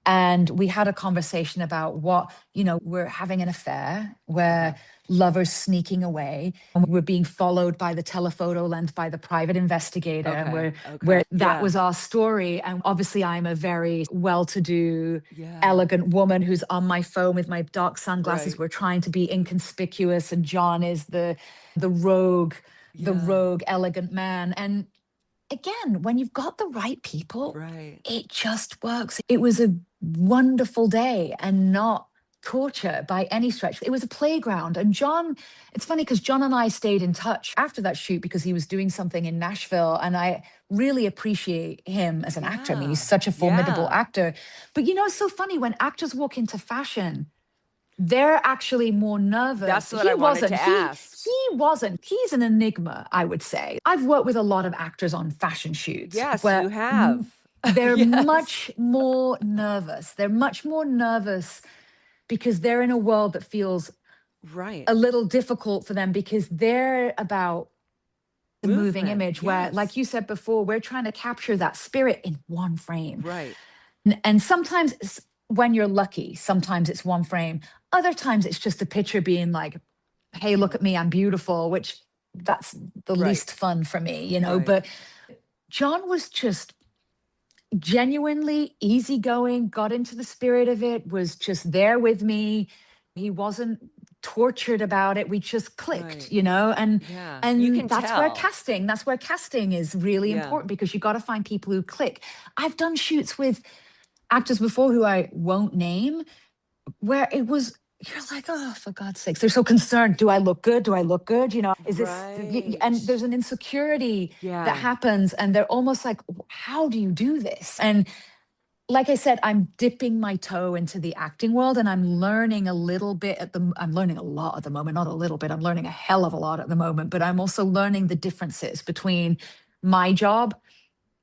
And we had a conversation about what, we're having an affair where lovers sneaking away, and we're being followed by the telephoto lens by the private investigator, and where that was our story. And obviously I'm a very well-to-do, elegant woman who's on my phone with my dark sunglasses. We're trying to be inconspicuous, and John is the rogue, elegant man. And again, when you've got the right people, it just works. It was a wonderful day and not torture by any stretch. It was a playground. And John, it's funny because John and I stayed in touch after that shoot because he was doing something in Nashville. And I really appreciate him as an actor. I mean, he's such a formidable actor. But it's so funny when actors walk into fashion, they're actually more nervous. That's what I wanted to ask. He wasn't. He's an enigma, I would say. I've worked with a lot of actors on fashion shoots. Yes, you have. They're much more nervous. They're much more nervous because they're in a world that feels a little difficult for them because they're about the moving image where, like you said before, we're trying to capture that spirit in one frame. Right. And sometimes when you're lucky, sometimes it's one frame. Other times it's just a picture being like, hey, look at me, I'm beautiful, which that's the least fun for me, But John was just genuinely easygoing, got into the spirit of it, was just there with me. He wasn't tortured about it. We just clicked, and you can that's tell. where casting is really important because you got to find people who click. I've done shoots with actors before who I won't name where it was, you're like, oh, for God's sakes, they're so concerned. Do I look good? Do I look good? Is this, and there's an insecurity that happens and they're almost like, how do you do this? And like I said, I'm dipping my toe into the acting world and I'm learning a little bit I'm learning a lot at the moment, not a little bit, I'm learning a hell of a lot at the moment, but I'm also learning the differences between my job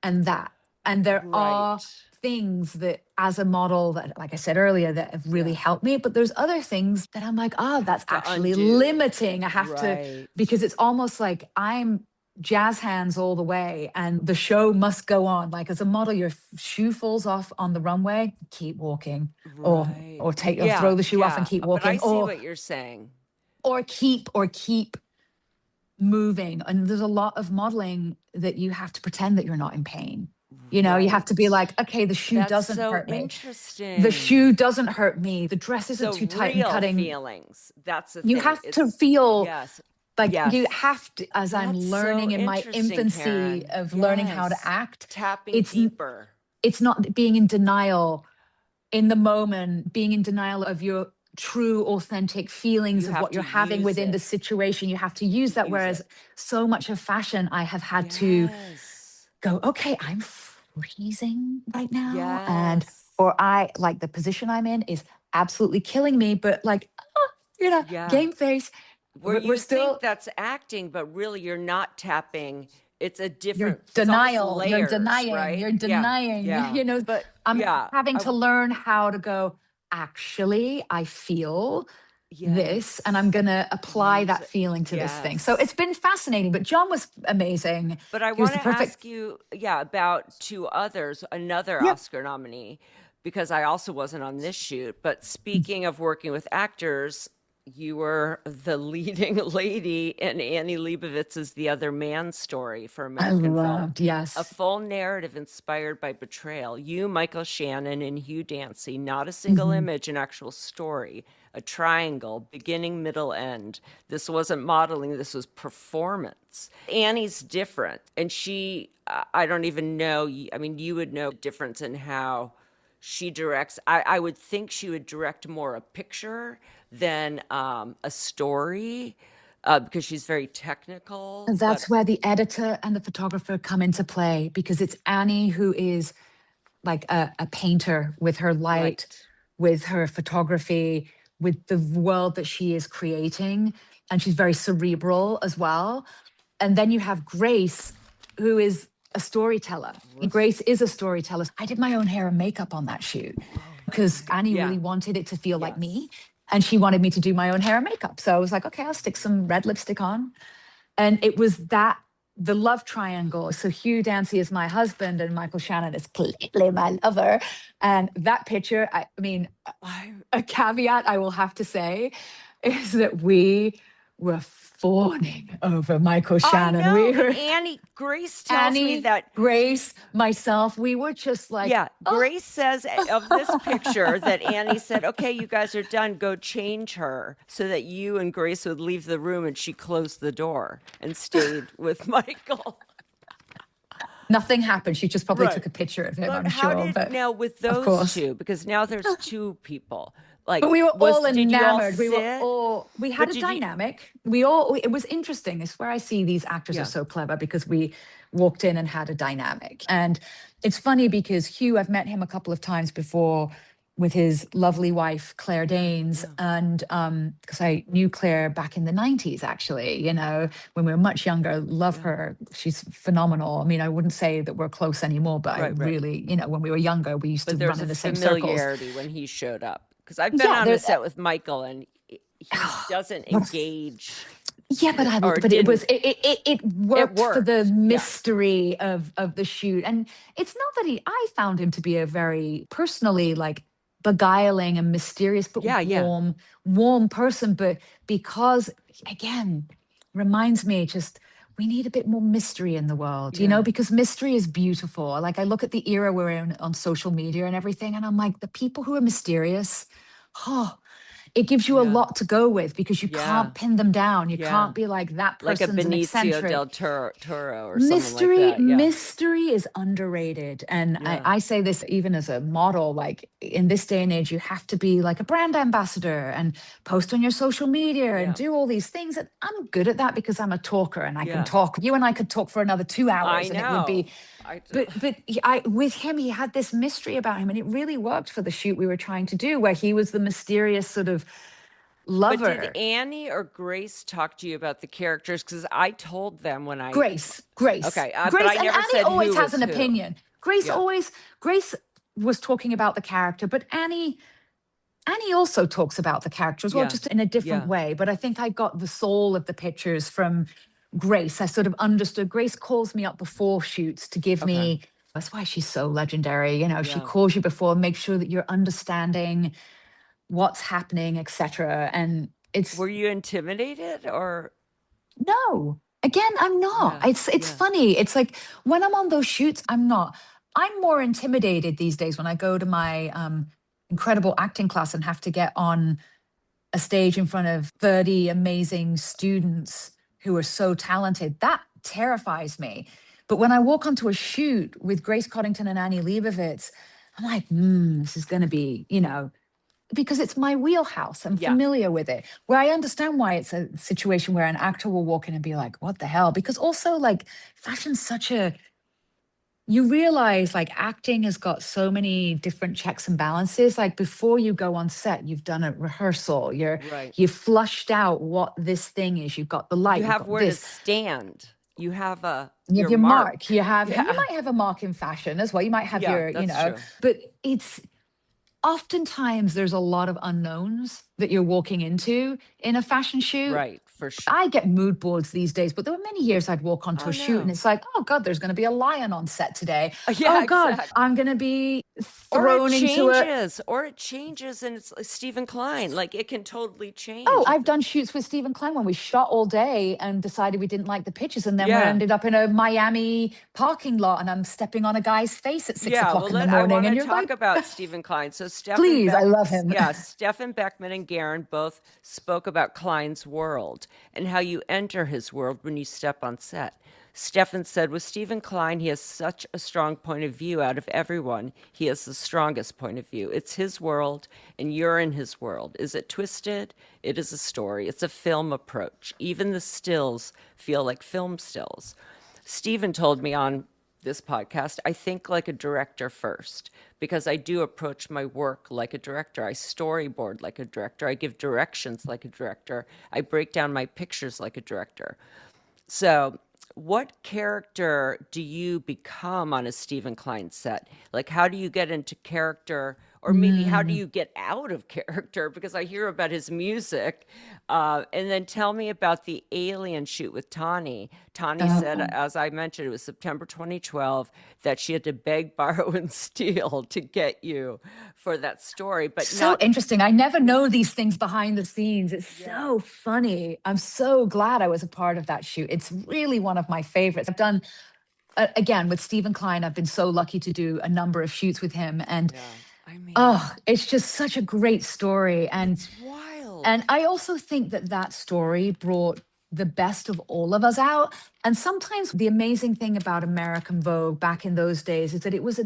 and that. And there are things that as a model that, like I said earlier, that have really helped me. But there's other things that I'm like, that's actually limiting. I have to, because it's almost like I'm jazz hands all the way and the show must go on. Like as a model, your shoe falls off on the runway, keep walking or throw the shoe off and keep walking. But I see what you're saying. Or keep moving. And there's a lot of modeling that you have to pretend that you're not in pain. You have to be like, okay, the shoe doesn't hurt me. Interesting. The shoe doesn't hurt me. The dress isn't too tight and cutting. Feelings. That's the thing. You have to feel like Yes. you have to, as I'm learning in my infancy Karen. of learning how to act. Tapping deeper. it's not being in denial in the moment, being in denial of your true, authentic feelings You of have what to you're having use within it the situation. You have to use to that. use Whereas it. so much of fashion, I have had to Yes. go, okay, I'm freezing right now. And, Yes. or I like the position I'm in is absolutely killing me, but like, Yeah. game face. Where We're you think still, that's acting, but really you're not tapping. It's a you're different, it's almost denial, you're layers, denying, right? you're Yeah. denying, Yeah. But I'm yeah, having to learn how to go, actually, I feel this, and I'm yes. going to apply Use that it. feeling to this thing. So Yes. it's been fascinating, but John was amazing. But I He was want the to perfect, ask you, yeah, about two others, another yep. Oscar nominee, because I also wasn't on this shoot. But speaking of working with actors, you were the leading lady in Annie Leibovitz's The Other Man story for I American film. loved, A yes. full narrative inspired by betrayal. You, Michael Shannon, and Hugh Dancy, not a single Mhm. image, an actual story, a triangle, beginning, middle, end. This wasn't modeling, this was performance. Annie's different, and she, I don't even know, I mean, you would know the difference in how she directs. I would think she would direct more a picture than a story because she's very technical, And but that's where the editor and the photographer come into play, because it's Annie who is like a painter with her light, right. with her photography, with the world that she is creating. And she's very cerebral as well. And then you have Grace, who is a storyteller. Grace is a storyteller. I did my own hair and makeup on that shoot because Annie Yeah. really wanted it to feel like Yes. me. And she wanted me to do my own hair and makeup. So I was like, okay, I'll stick some red lipstick on. And it was that the love triangle. So Hugh Dancy is my husband and Michael Shannon is clearly my lover. And that picture, I mean, a caveat I will have to say is that we were fawning over Michael I Shannon. know. We And were Annie, Grace tells me Annie, that, Grace, myself, we were just like, yeah, oh. Grace says of this picture that Annie said, okay, you guys are done, go change her so that you and Grace would leave the room. And she closed the door and stayed with Michael. Nothing happened. She just probably Right. took a picture of him, But I'm how sure. did But now with of those course. two, because now there's two people. But Like, we were all did you all enamored. sit? We had But a did you, dynamic. It was interesting. It's where I see these actors are yeah. so clever because we walked in and had a dynamic. And it's funny because Hugh, I've met him a couple of times before with his lovely wife, Claire Yeah. Danes. Yeah. And because I knew Claire back in the 90s, actually, when we were much younger, love Yeah. her. She's phenomenal. I mean, I wouldn't say that we're close anymore, but I Right. Right. really, when we were younger, we used to But run there's a in the same circles. familiarity when he showed up. Because I've been Yeah, on a there, set with Michael and he doesn't what's engage yeah, or but it was didn't. it It worked for the worked. Yeah. mystery of the shoot. And it's not that I found him to be a very personally like beguiling and mysterious but Yeah. Yeah. warm person, but because again reminds me just we need a bit more mystery in the world, Yeah. because mystery is beautiful. Like I look at the era we're in on social media and everything, and I'm like, the people who are mysterious, oh, it gives you a Yeah. lot to go with because you Yeah. can't pin them down. You Yeah. can't be like, that Like a person's an Benicio del eccentric. Toro or someone like Mystery, that. Yeah. mystery is underrated. And Yeah. I say this even as a model, like in this day and age, you have to be like a brand ambassador and post on your social media and Yeah. do all these things. And I'm good at that because I'm a talker and I can Yeah. talk. You and I could talk for another 2 I hours and it would be, know. I, but with him, he had this mystery about him and it really worked for the shoot we were trying to do where he was the mysterious sort of but did lover. Annie or Grace talk to you about the characters? Because I told them when I, Grace, Grace, okay, but Grace, I and never Annie said always who has was an who. opinion. Yeah. Grace was talking about the character, but Annie also talks about the character as well, Yeah. just in a different Yeah. way. But I think I got the soul of the pictures from Grace. I sort of understood. Grace calls me up before shoots to give Okay. me. That's why she's so legendary. She Yeah. calls you before, make sure that you're understanding what's happening, etc. And it's Were you intimidated or? no. Again, I'm not. Yeah. It's Yeah. funny. It's like when I'm on those shoots, I'm not. I'm more intimidated these days when I go to my incredible acting class and have to get on a stage in front of 30 amazing students who are so talented. That terrifies me But when I walk onto a shoot with Grace Coddington and Annie Leibovitz, I'm like, this is going to be, because it's my wheelhouse. I'm Yeah. familiar with it. Where I understand why it's a situation where an actor will walk in and be like, what the hell? Because also, like, fashion's such you realize, like, acting has got so many different checks and balances. Like, before you go on set, you've done a rehearsal. Right. You've flushed out what this thing is. You've got the light. You You've have got where to this. stand. You have You have your your mark. You have, and you Yeah. might have a mark in fashion as well. You might have Yeah, that's true. but it's oftentimes there's a lot of unknowns that you're walking into in a fashion shoot. Right, for sure. I get mood boards these days, but there were many years I'd walk onto Oh, a shoot and no. it's like, oh God, there's going to be a lion on set today. Yeah, Oh God, exactly. I'm going to be Or thrown it into changes and it's like Stephen Klein. Like, it can totally change. Oh, I've done shoots with Steven Klein when we shot all day and decided we didn't like the pictures. And then we Yeah. ended up in a Miami parking lot and I'm stepping on a guy's face at 6 o'clock in the I morning. want And to you're talk like, about Stephen Klein. So please, I love him. Stefan Beckman and Garen both spoke about Klein's world and how you enter his world when you step on set. Stefan said, with Stephen Klein, he has such a strong point of view out of everyone. He has the strongest point of view. It's his world, and you're in his world. Is it twisted? It is a story. It's a film approach. Even the stills feel like film stills. Stephen told me on this podcast, I think like a director first, because I do approach my work like a director. I storyboard like a director. I give directions like a director. I break down my pictures like a director. So what character do you become on a Stephen Klein set? Like, how do you get into character, or maybe how do you get out of character? Because I hear about his music. And then tell me about the Alien shoot with Tani. Tani said, as I mentioned, it was September 2012, that she had to beg, borrow, and steal to get you for that story. But so interesting. I never know these things behind the scenes. It's so funny. I'm so glad I was a part of that shoot. It's really one of my favorites. I've done, again, with Stephen Klein, I've been so lucky to do a number of shoots with him. And it's just such a great story. And it's wild. And I also think that story brought the best of all of us out. And sometimes the amazing thing about American Vogue back in those days is that it was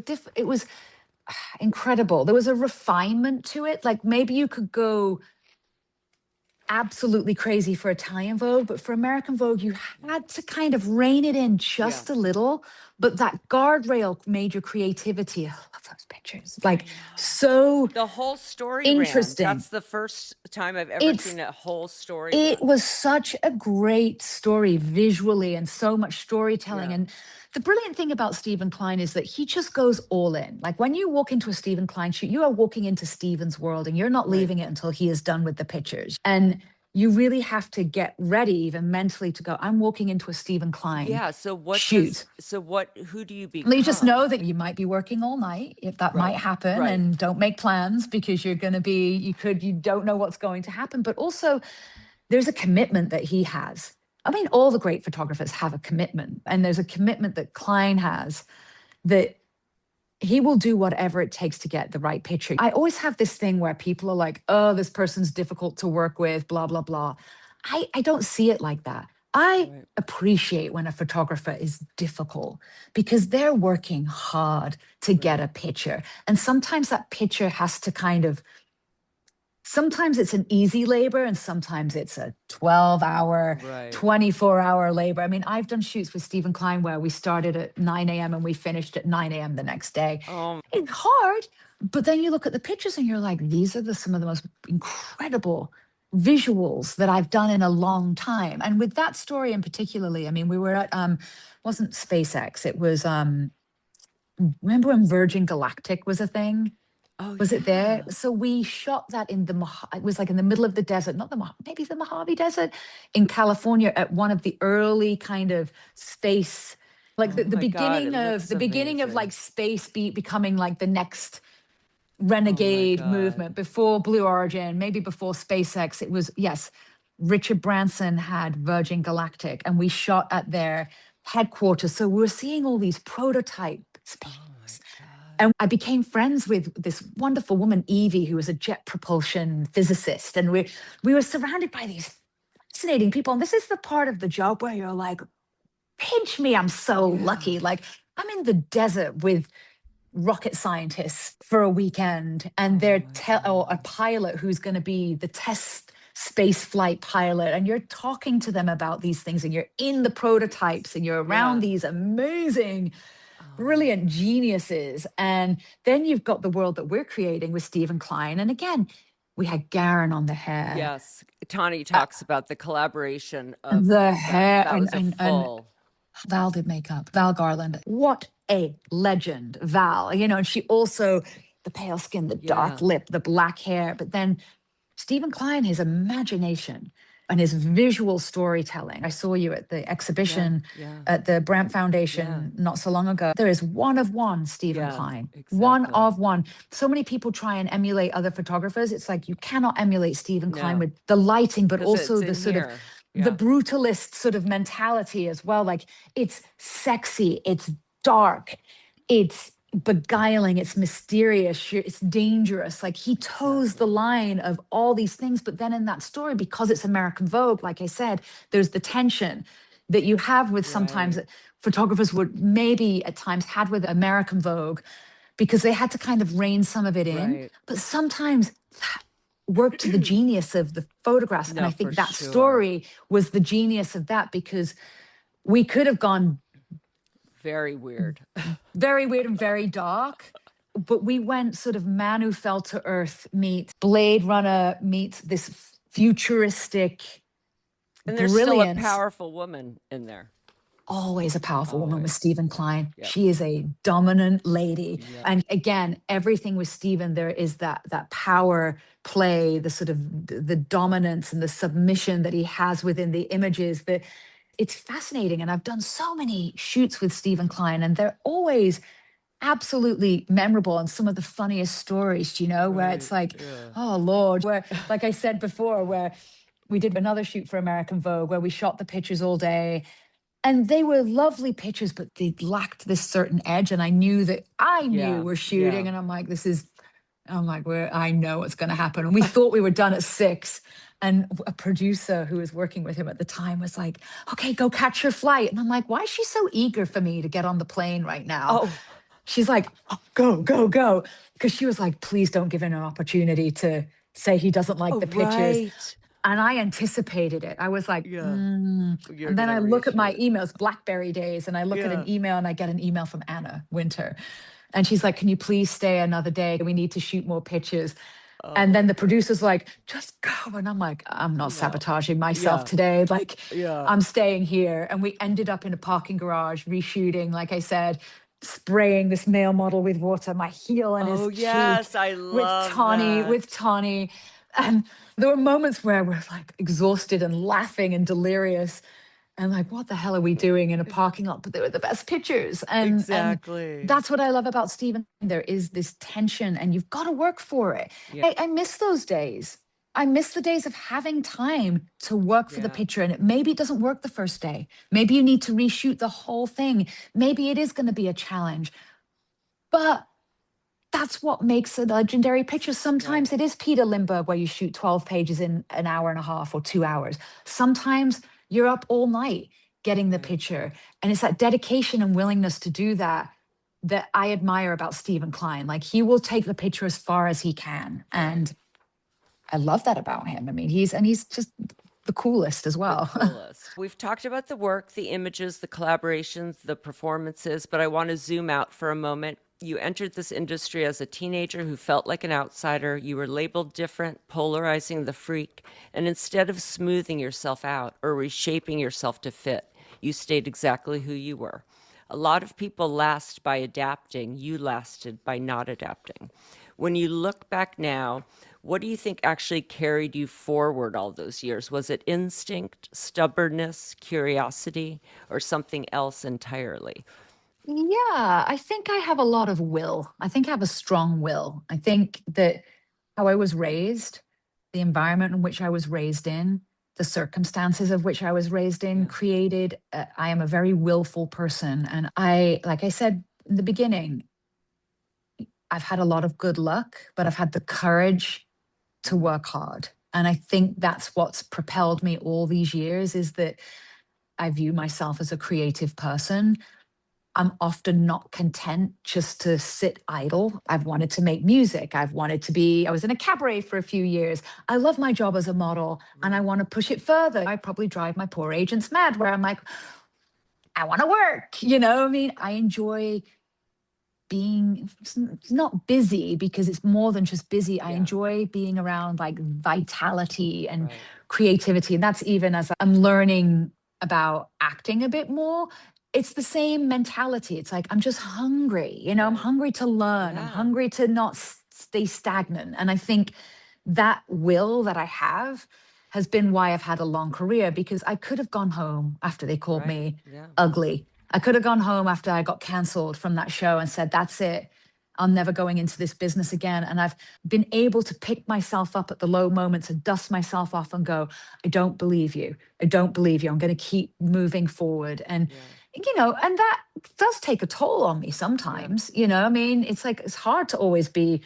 incredible. There was a refinement to it. Like, maybe you could go absolutely crazy for Italian Vogue, but for American Vogue, you had to kind of rein it in just a little. But that guardrail made your creativity. I love those pictures. Like, so the whole story interesting. That's the first time I've ever seen a whole story. It was such a great story visually and so much storytelling. And the brilliant thing about Stephen Klein is that he just goes all in. Like, when you walk into a Stephen Klein shoot, you are walking into Stephen's world and you're not leaving it until he is done with the pictures. And you really have to get ready, even mentally, to go, I'm walking into a Stephen Klein shoot. Who do you become? You just know that you might be working all night, if that might happen, and don't make plans because you're going to be, you don't know what's going to happen. But also there's a commitment that he has. I mean, all the great photographers have a commitment, and there's a commitment that Klein has, that he will do whatever it takes to get the right picture. I always have this thing where people are like, oh, this person's difficult to work with, blah, blah, blah. I don't see it like that. I appreciate when a photographer is difficult because they're working hard to get a picture. And sometimes that picture has to sometimes it's an easy labor and sometimes it's a 12-hour, 24-hour labor. I mean, I've done shoots with Stephen Klein where we started at 9 a.m. and we finished at 9 a.m. the next day. It's hard, but then you look at the pictures and you're like, these are some of the most incredible visuals that I've done in a long time. And with that story in particularly, I mean, we were at, wasn't SpaceX, it was, remember when Virgin Galactic was a thing? Was it there? So we shot that in it was like in the middle of the desert, maybe the Mojave Desert in California, at one of the early kind of space, like the beginning of like space becoming like the next renegade movement, before Blue Origin, maybe before SpaceX. It was, Richard Branson had Virgin Galactic, and we shot at their headquarters. So we were seeing all these prototype space. And I became friends with this wonderful woman, Evie, who was a jet propulsion physicist. And we were surrounded by these fascinating people. And this is the part of the job where you're like, pinch me. I'm so Yeah. lucky. Like, I'm in the desert with rocket scientists for a weekend, and they're or a pilot who's going to be the test space flight pilot, and you're talking to them about these things, and you're in the prototypes, and you're around these amazing, brilliant geniuses. And then you've got the world that we're creating with Stephen Klein. And again, we had Garen on the hair. Yes. Tani talks about the collaboration of The hair, that was a and full. Val did makeup. Val Garland. What a legend, Val. You know, and she also, the pale skin, the dark lip, the black hair. But then Stephen Klein, his imagination and his visual storytelling. I saw you at the exhibition at the Brandt Foundation not so long ago. There is one of one Stephen Klein. Exactly. One of one. So many people try and emulate other photographers. It's like you cannot emulate Stephen Klein with the lighting, but also the sort of the brutalist sort of mentality as well. Like, it's sexy, it's dark, it's beguiling, it's mysterious, it's dangerous. Like, he toes the line of all these things. But then in that story, because it's American Vogue, like I said, there's the tension that you have with sometimes photographers would maybe at times had with American Vogue, because they had to kind of rein some of it in. But sometimes that worked to the genius of the photographs. And I think that story was the genius of that, because we could have gone very weird and very dark. But we went sort of Man Who Fell to Earth meets Blade Runner meets this futuristic and there's brilliance. Still a powerful woman in there. Always a powerful woman with Stephen Klein. She is a dominant lady. And again, everything with Stephen, there is that power play, the sort of the dominance and the submission that he has within the images. That it's fascinating. And I've done so many shoots with Stephen Klein, and they're always absolutely memorable, and some of the funniest stories, you know, where it's like, oh Lord, where, like I said before, where we did another shoot for American Vogue where we shot the pictures all day. And they were lovely pictures, but they lacked this certain edge. And I knew that we're shooting. And I'm like, I know what's going to happen. And we thought we were done at 6. And a producer who was working with him at the time was like, okay, go catch your flight. And I'm like, why is she so eager for me to get on the plane right now? Oh. She's like, oh, go. Because she was like, please don't give him an opportunity to say he doesn't like the pictures. Right. And I anticipated it. I was like, and then I look at my emails, BlackBerry days, and I look at an email, and I get an email from Anna Winter. And she's like, can you please stay another day? We need to shoot more pictures. And then the producer's like, just go. And I'm like, I'm not sabotaging myself today. Like, I'm staying here. And we ended up in a parking garage, reshooting, like I said, spraying this male model with water, my heel in his cheek. I love with Tawny. And there were moments where we're like exhausted and laughing and delirious and like, what the hell are we doing in a parking lot? But they were the best pictures. And that's what I love about Stephen. There is this tension, and you've got to work for it. I miss those days. I miss the days of having time to work for the picture. And maybe it doesn't work the first day. Maybe you need to reshoot the whole thing. Maybe it is going to be a challenge. But that's what makes a legendary picture. Sometimes it is Peter Lindbergh where you shoot 12 pages in an hour and a half or 2 hours. Sometimes you're up all night getting the picture. And it's that dedication and willingness to do that I admire about Stephen Klein. Like, he will take the picture as far as he can. And I love that about him. I mean, he's just the coolest as well. The coolest. We've talked about the work, the images, the collaborations, the performances, but I want to zoom out for a moment. You entered this industry as a teenager who felt like an outsider. You were labeled different, polarizing the freak. And instead of smoothing yourself out or reshaping yourself to fit, you stayed exactly who you were. A lot of people last by adapting. You lasted by not adapting. When you look back now, what do you think actually carried you forward all those years? Was it instinct, stubbornness, curiosity, or something else entirely? Yeah, I think I have a lot of will. I think I have a strong will. I think that how I was raised, the environment in which I was raised in, the circumstances of which I was raised in created, I am a very willful person. And like I said in the beginning, I've had a lot of good luck, but I've had the courage to work hard. And I think that's what's propelled me all these years, is that I view myself as a creative person. I'm often not content just to sit idle. I've wanted to make music. I was in a cabaret for a few years. I love my job as a model and I want to push it further. I probably drive my poor agents mad where I'm like, I want to work, I mean, I enjoy being it's not busy because it's more than just busy. I enjoy being around like vitality and creativity. And that's even as I'm learning about acting a bit more. It's the same mentality. It's like, I'm just hungry, I'm hungry to learn. I'm hungry to not stay stagnant. And I think that will that I have has been why I've had a long career, because I could have gone home after they called me ugly. I could have gone home after I got canceled from that show and said, that's it. I'm never going into this business again. And I've been able to pick myself up at the low moments and dust myself off and go, I don't believe you. I don't believe you. I'm going to keep moving forward. And, and that does take a toll on me sometimes. I mean, it's like, it's hard to always be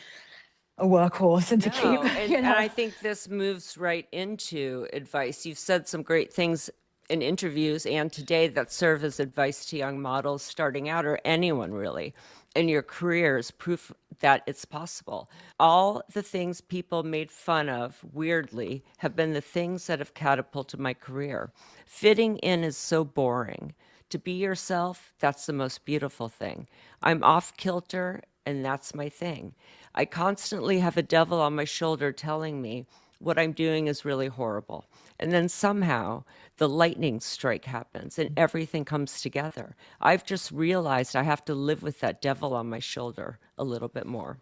a workhorse and to keep, and I think this moves right into advice. You've said some great things in interviews and today that serve as advice to young models starting out, or anyone really. And your career is proof that it's possible. All the things people made fun of, weirdly, have been the things that have catapulted my career. Fitting in is so boring. To be yourself, that's the most beautiful thing. I'm off kilter, and that's my thing. I constantly have a devil on my shoulder telling me what I'm doing is really horrible. And then somehow the lightning strike happens and everything comes together. I've just realized I have to live with that devil on my shoulder a little bit more.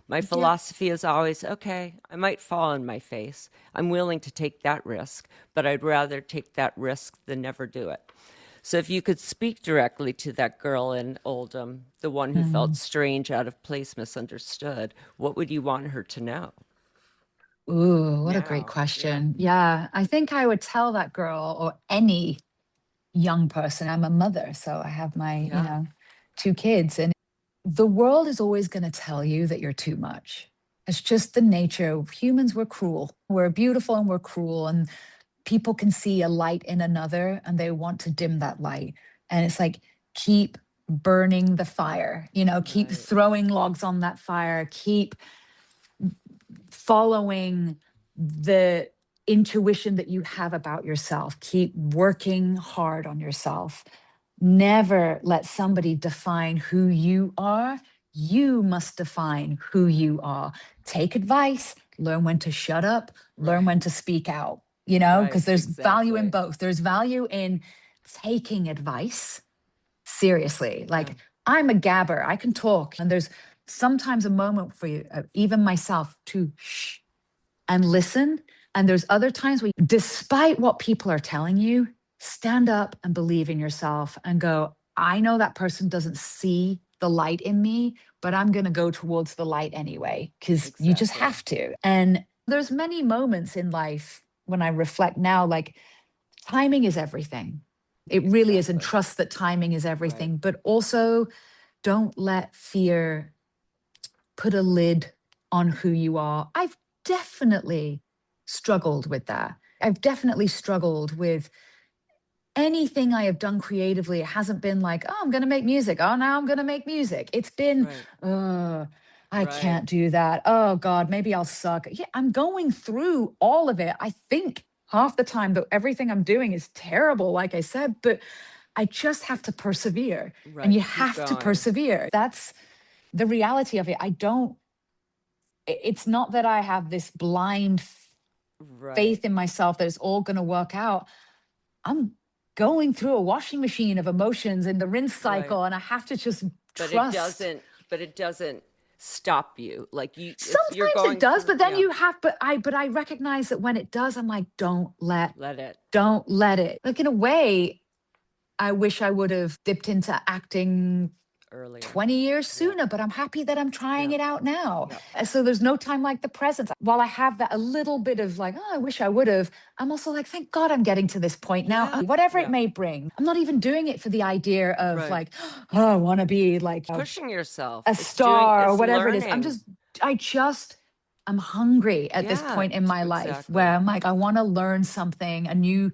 My philosophy is always, okay, I might fall on my face. I'm willing to take that risk, but I'd rather take that risk than never do it. So if you could speak directly to that girl in Oldham, the one who felt strange, out of place, misunderstood, what would you want her to know? Ooh, what a great question. Yeah, I think I would tell that girl or any young person. I'm a mother, so I have my, 2 kids. And the world is always going to tell you that you're too much. It's just the nature of humans. We're cruel. We're beautiful and we're cruel. And people can see a light in another and they want to dim that light. And it's like, keep burning the fire, keep throwing logs on that fire, keep following the intuition that you have about yourself. Keep working hard on yourself. Never let somebody define who you are. You must define who you are. Take advice, learn when to shut up, learn when to speak out, because there's value in both. There's value in taking advice seriously. Like, I'm a gabber, I can talk. And there's sometimes a moment for you, even myself, to shh and listen. And there's other times where, despite what people are telling you, stand up and believe in yourself and go, I know that person doesn't see the light in me, but I'm going to go towards the light anyway, because you just have to. And there's many moments in life when I reflect now, like, timing is everything. It really is. And trust that timing is everything, but also don't let fear put a lid on who you are. I've definitely struggled with that. I've definitely struggled with anything I have done creatively. It hasn't been like, oh, I'm going to make music. Oh, now I'm going to make music. It's been, I can't do that. Oh God, maybe I'll suck. Yeah, I'm going through all of it. I think half the time that everything I'm doing is terrible, like I said, but I just have to persevere. And you have to persevere. That's the reality of it. It's not that I have this blind faith in myself that it's all going to work out. I'm going through a washing machine of emotions in the rinse cycle, and I have to just trust. But it doesn't stop you. Like, sometimes it does, but then but I recognize that when it does, I'm like, don't let it. Like, in a way, I wish I would have dipped into acting earlier, 20 years sooner, but I'm happy that I'm trying it out now. So there's no time like the present. While I have that a little bit of like, oh, I wish I would have, I'm also like, thank God I'm getting to this point now. Whatever it may bring. I'm not even doing it for the idea of like, oh, I want to be like pushing yourself, a star or whatever it is. I'm hungry at this point in my life where I'm like, I want to learn something, a new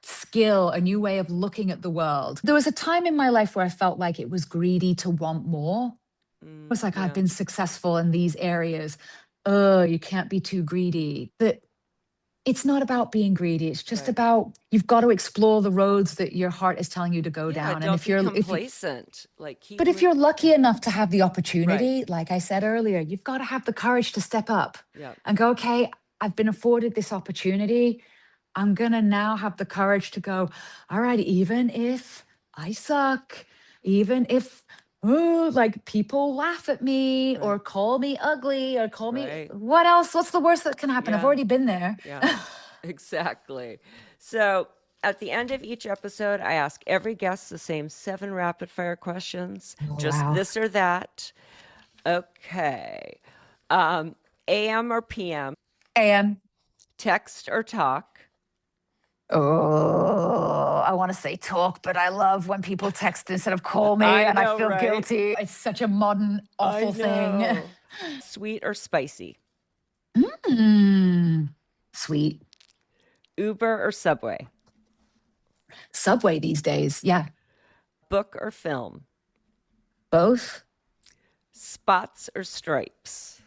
skill, a new way of looking at the world. There was a time in my life where I felt like it was greedy to want more. It was like, I've been successful in these areas. Oh, you can't be too greedy. But it's not about being greedy. It's just about, you've got to explore the roads that your heart is telling you to go down. Don't And if you're complacent, but if you're lucky enough to have the opportunity, like I said earlier, you've got to have the courage to step up and go, okay, I've been afforded this opportunity. I'm going to now have the courage to go, all right, even if I suck, even if like people laugh at me or call me ugly or call me, what else? What's the worst that can happen? I've already been there. Yeah, exactly. So at the end of each episode, I ask every guest the same 7 rapid fire questions, just this or that. Okay. AM or PM? AM. Text or talk? Oh, I want to say talk, but I love when people text instead of call me, and I feel guilty. It's such a modern, awful thing. Sweet or spicy? Sweet. Uber or Subway? Subway these days, yeah. Book or film? Both. Spots or stripes?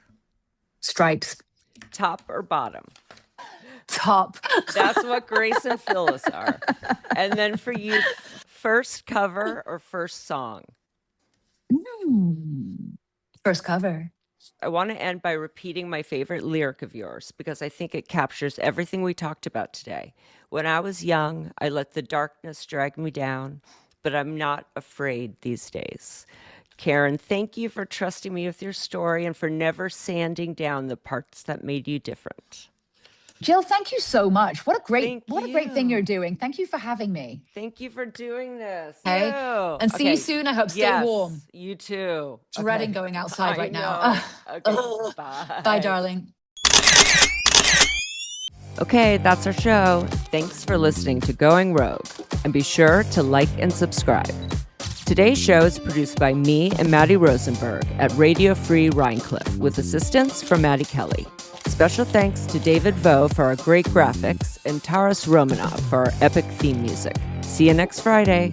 Stripes. Top or bottom? Top. That's what Grace and Phyllis are. And then for you, first cover or first song? First cover. I want to end by repeating my favorite lyric of yours because I think it captures everything we talked about today. When I was young, I let the darkness drag me down, but I'm not afraid these days. Karen, thank you for trusting me with your story and for never sanding down the parts that made you different. Jill, thank you so much. What a great thing you're doing. Thank you for having me. Thank you for doing this. Okay. And see you soon. I hope. Stay warm. You too. Dreading going outside right now. Okay. Bye. Bye, darling. Okay, that's our show. Thanks for listening to Going Rogue. And be sure to like and subscribe. Today's show is produced by me and Maddie Rosenberg at Radio Free Rhinecliff with assistance from Maddie Kelly. Special thanks to David Vo for our great graphics and Taras Romanov for our epic theme music. See you next Friday.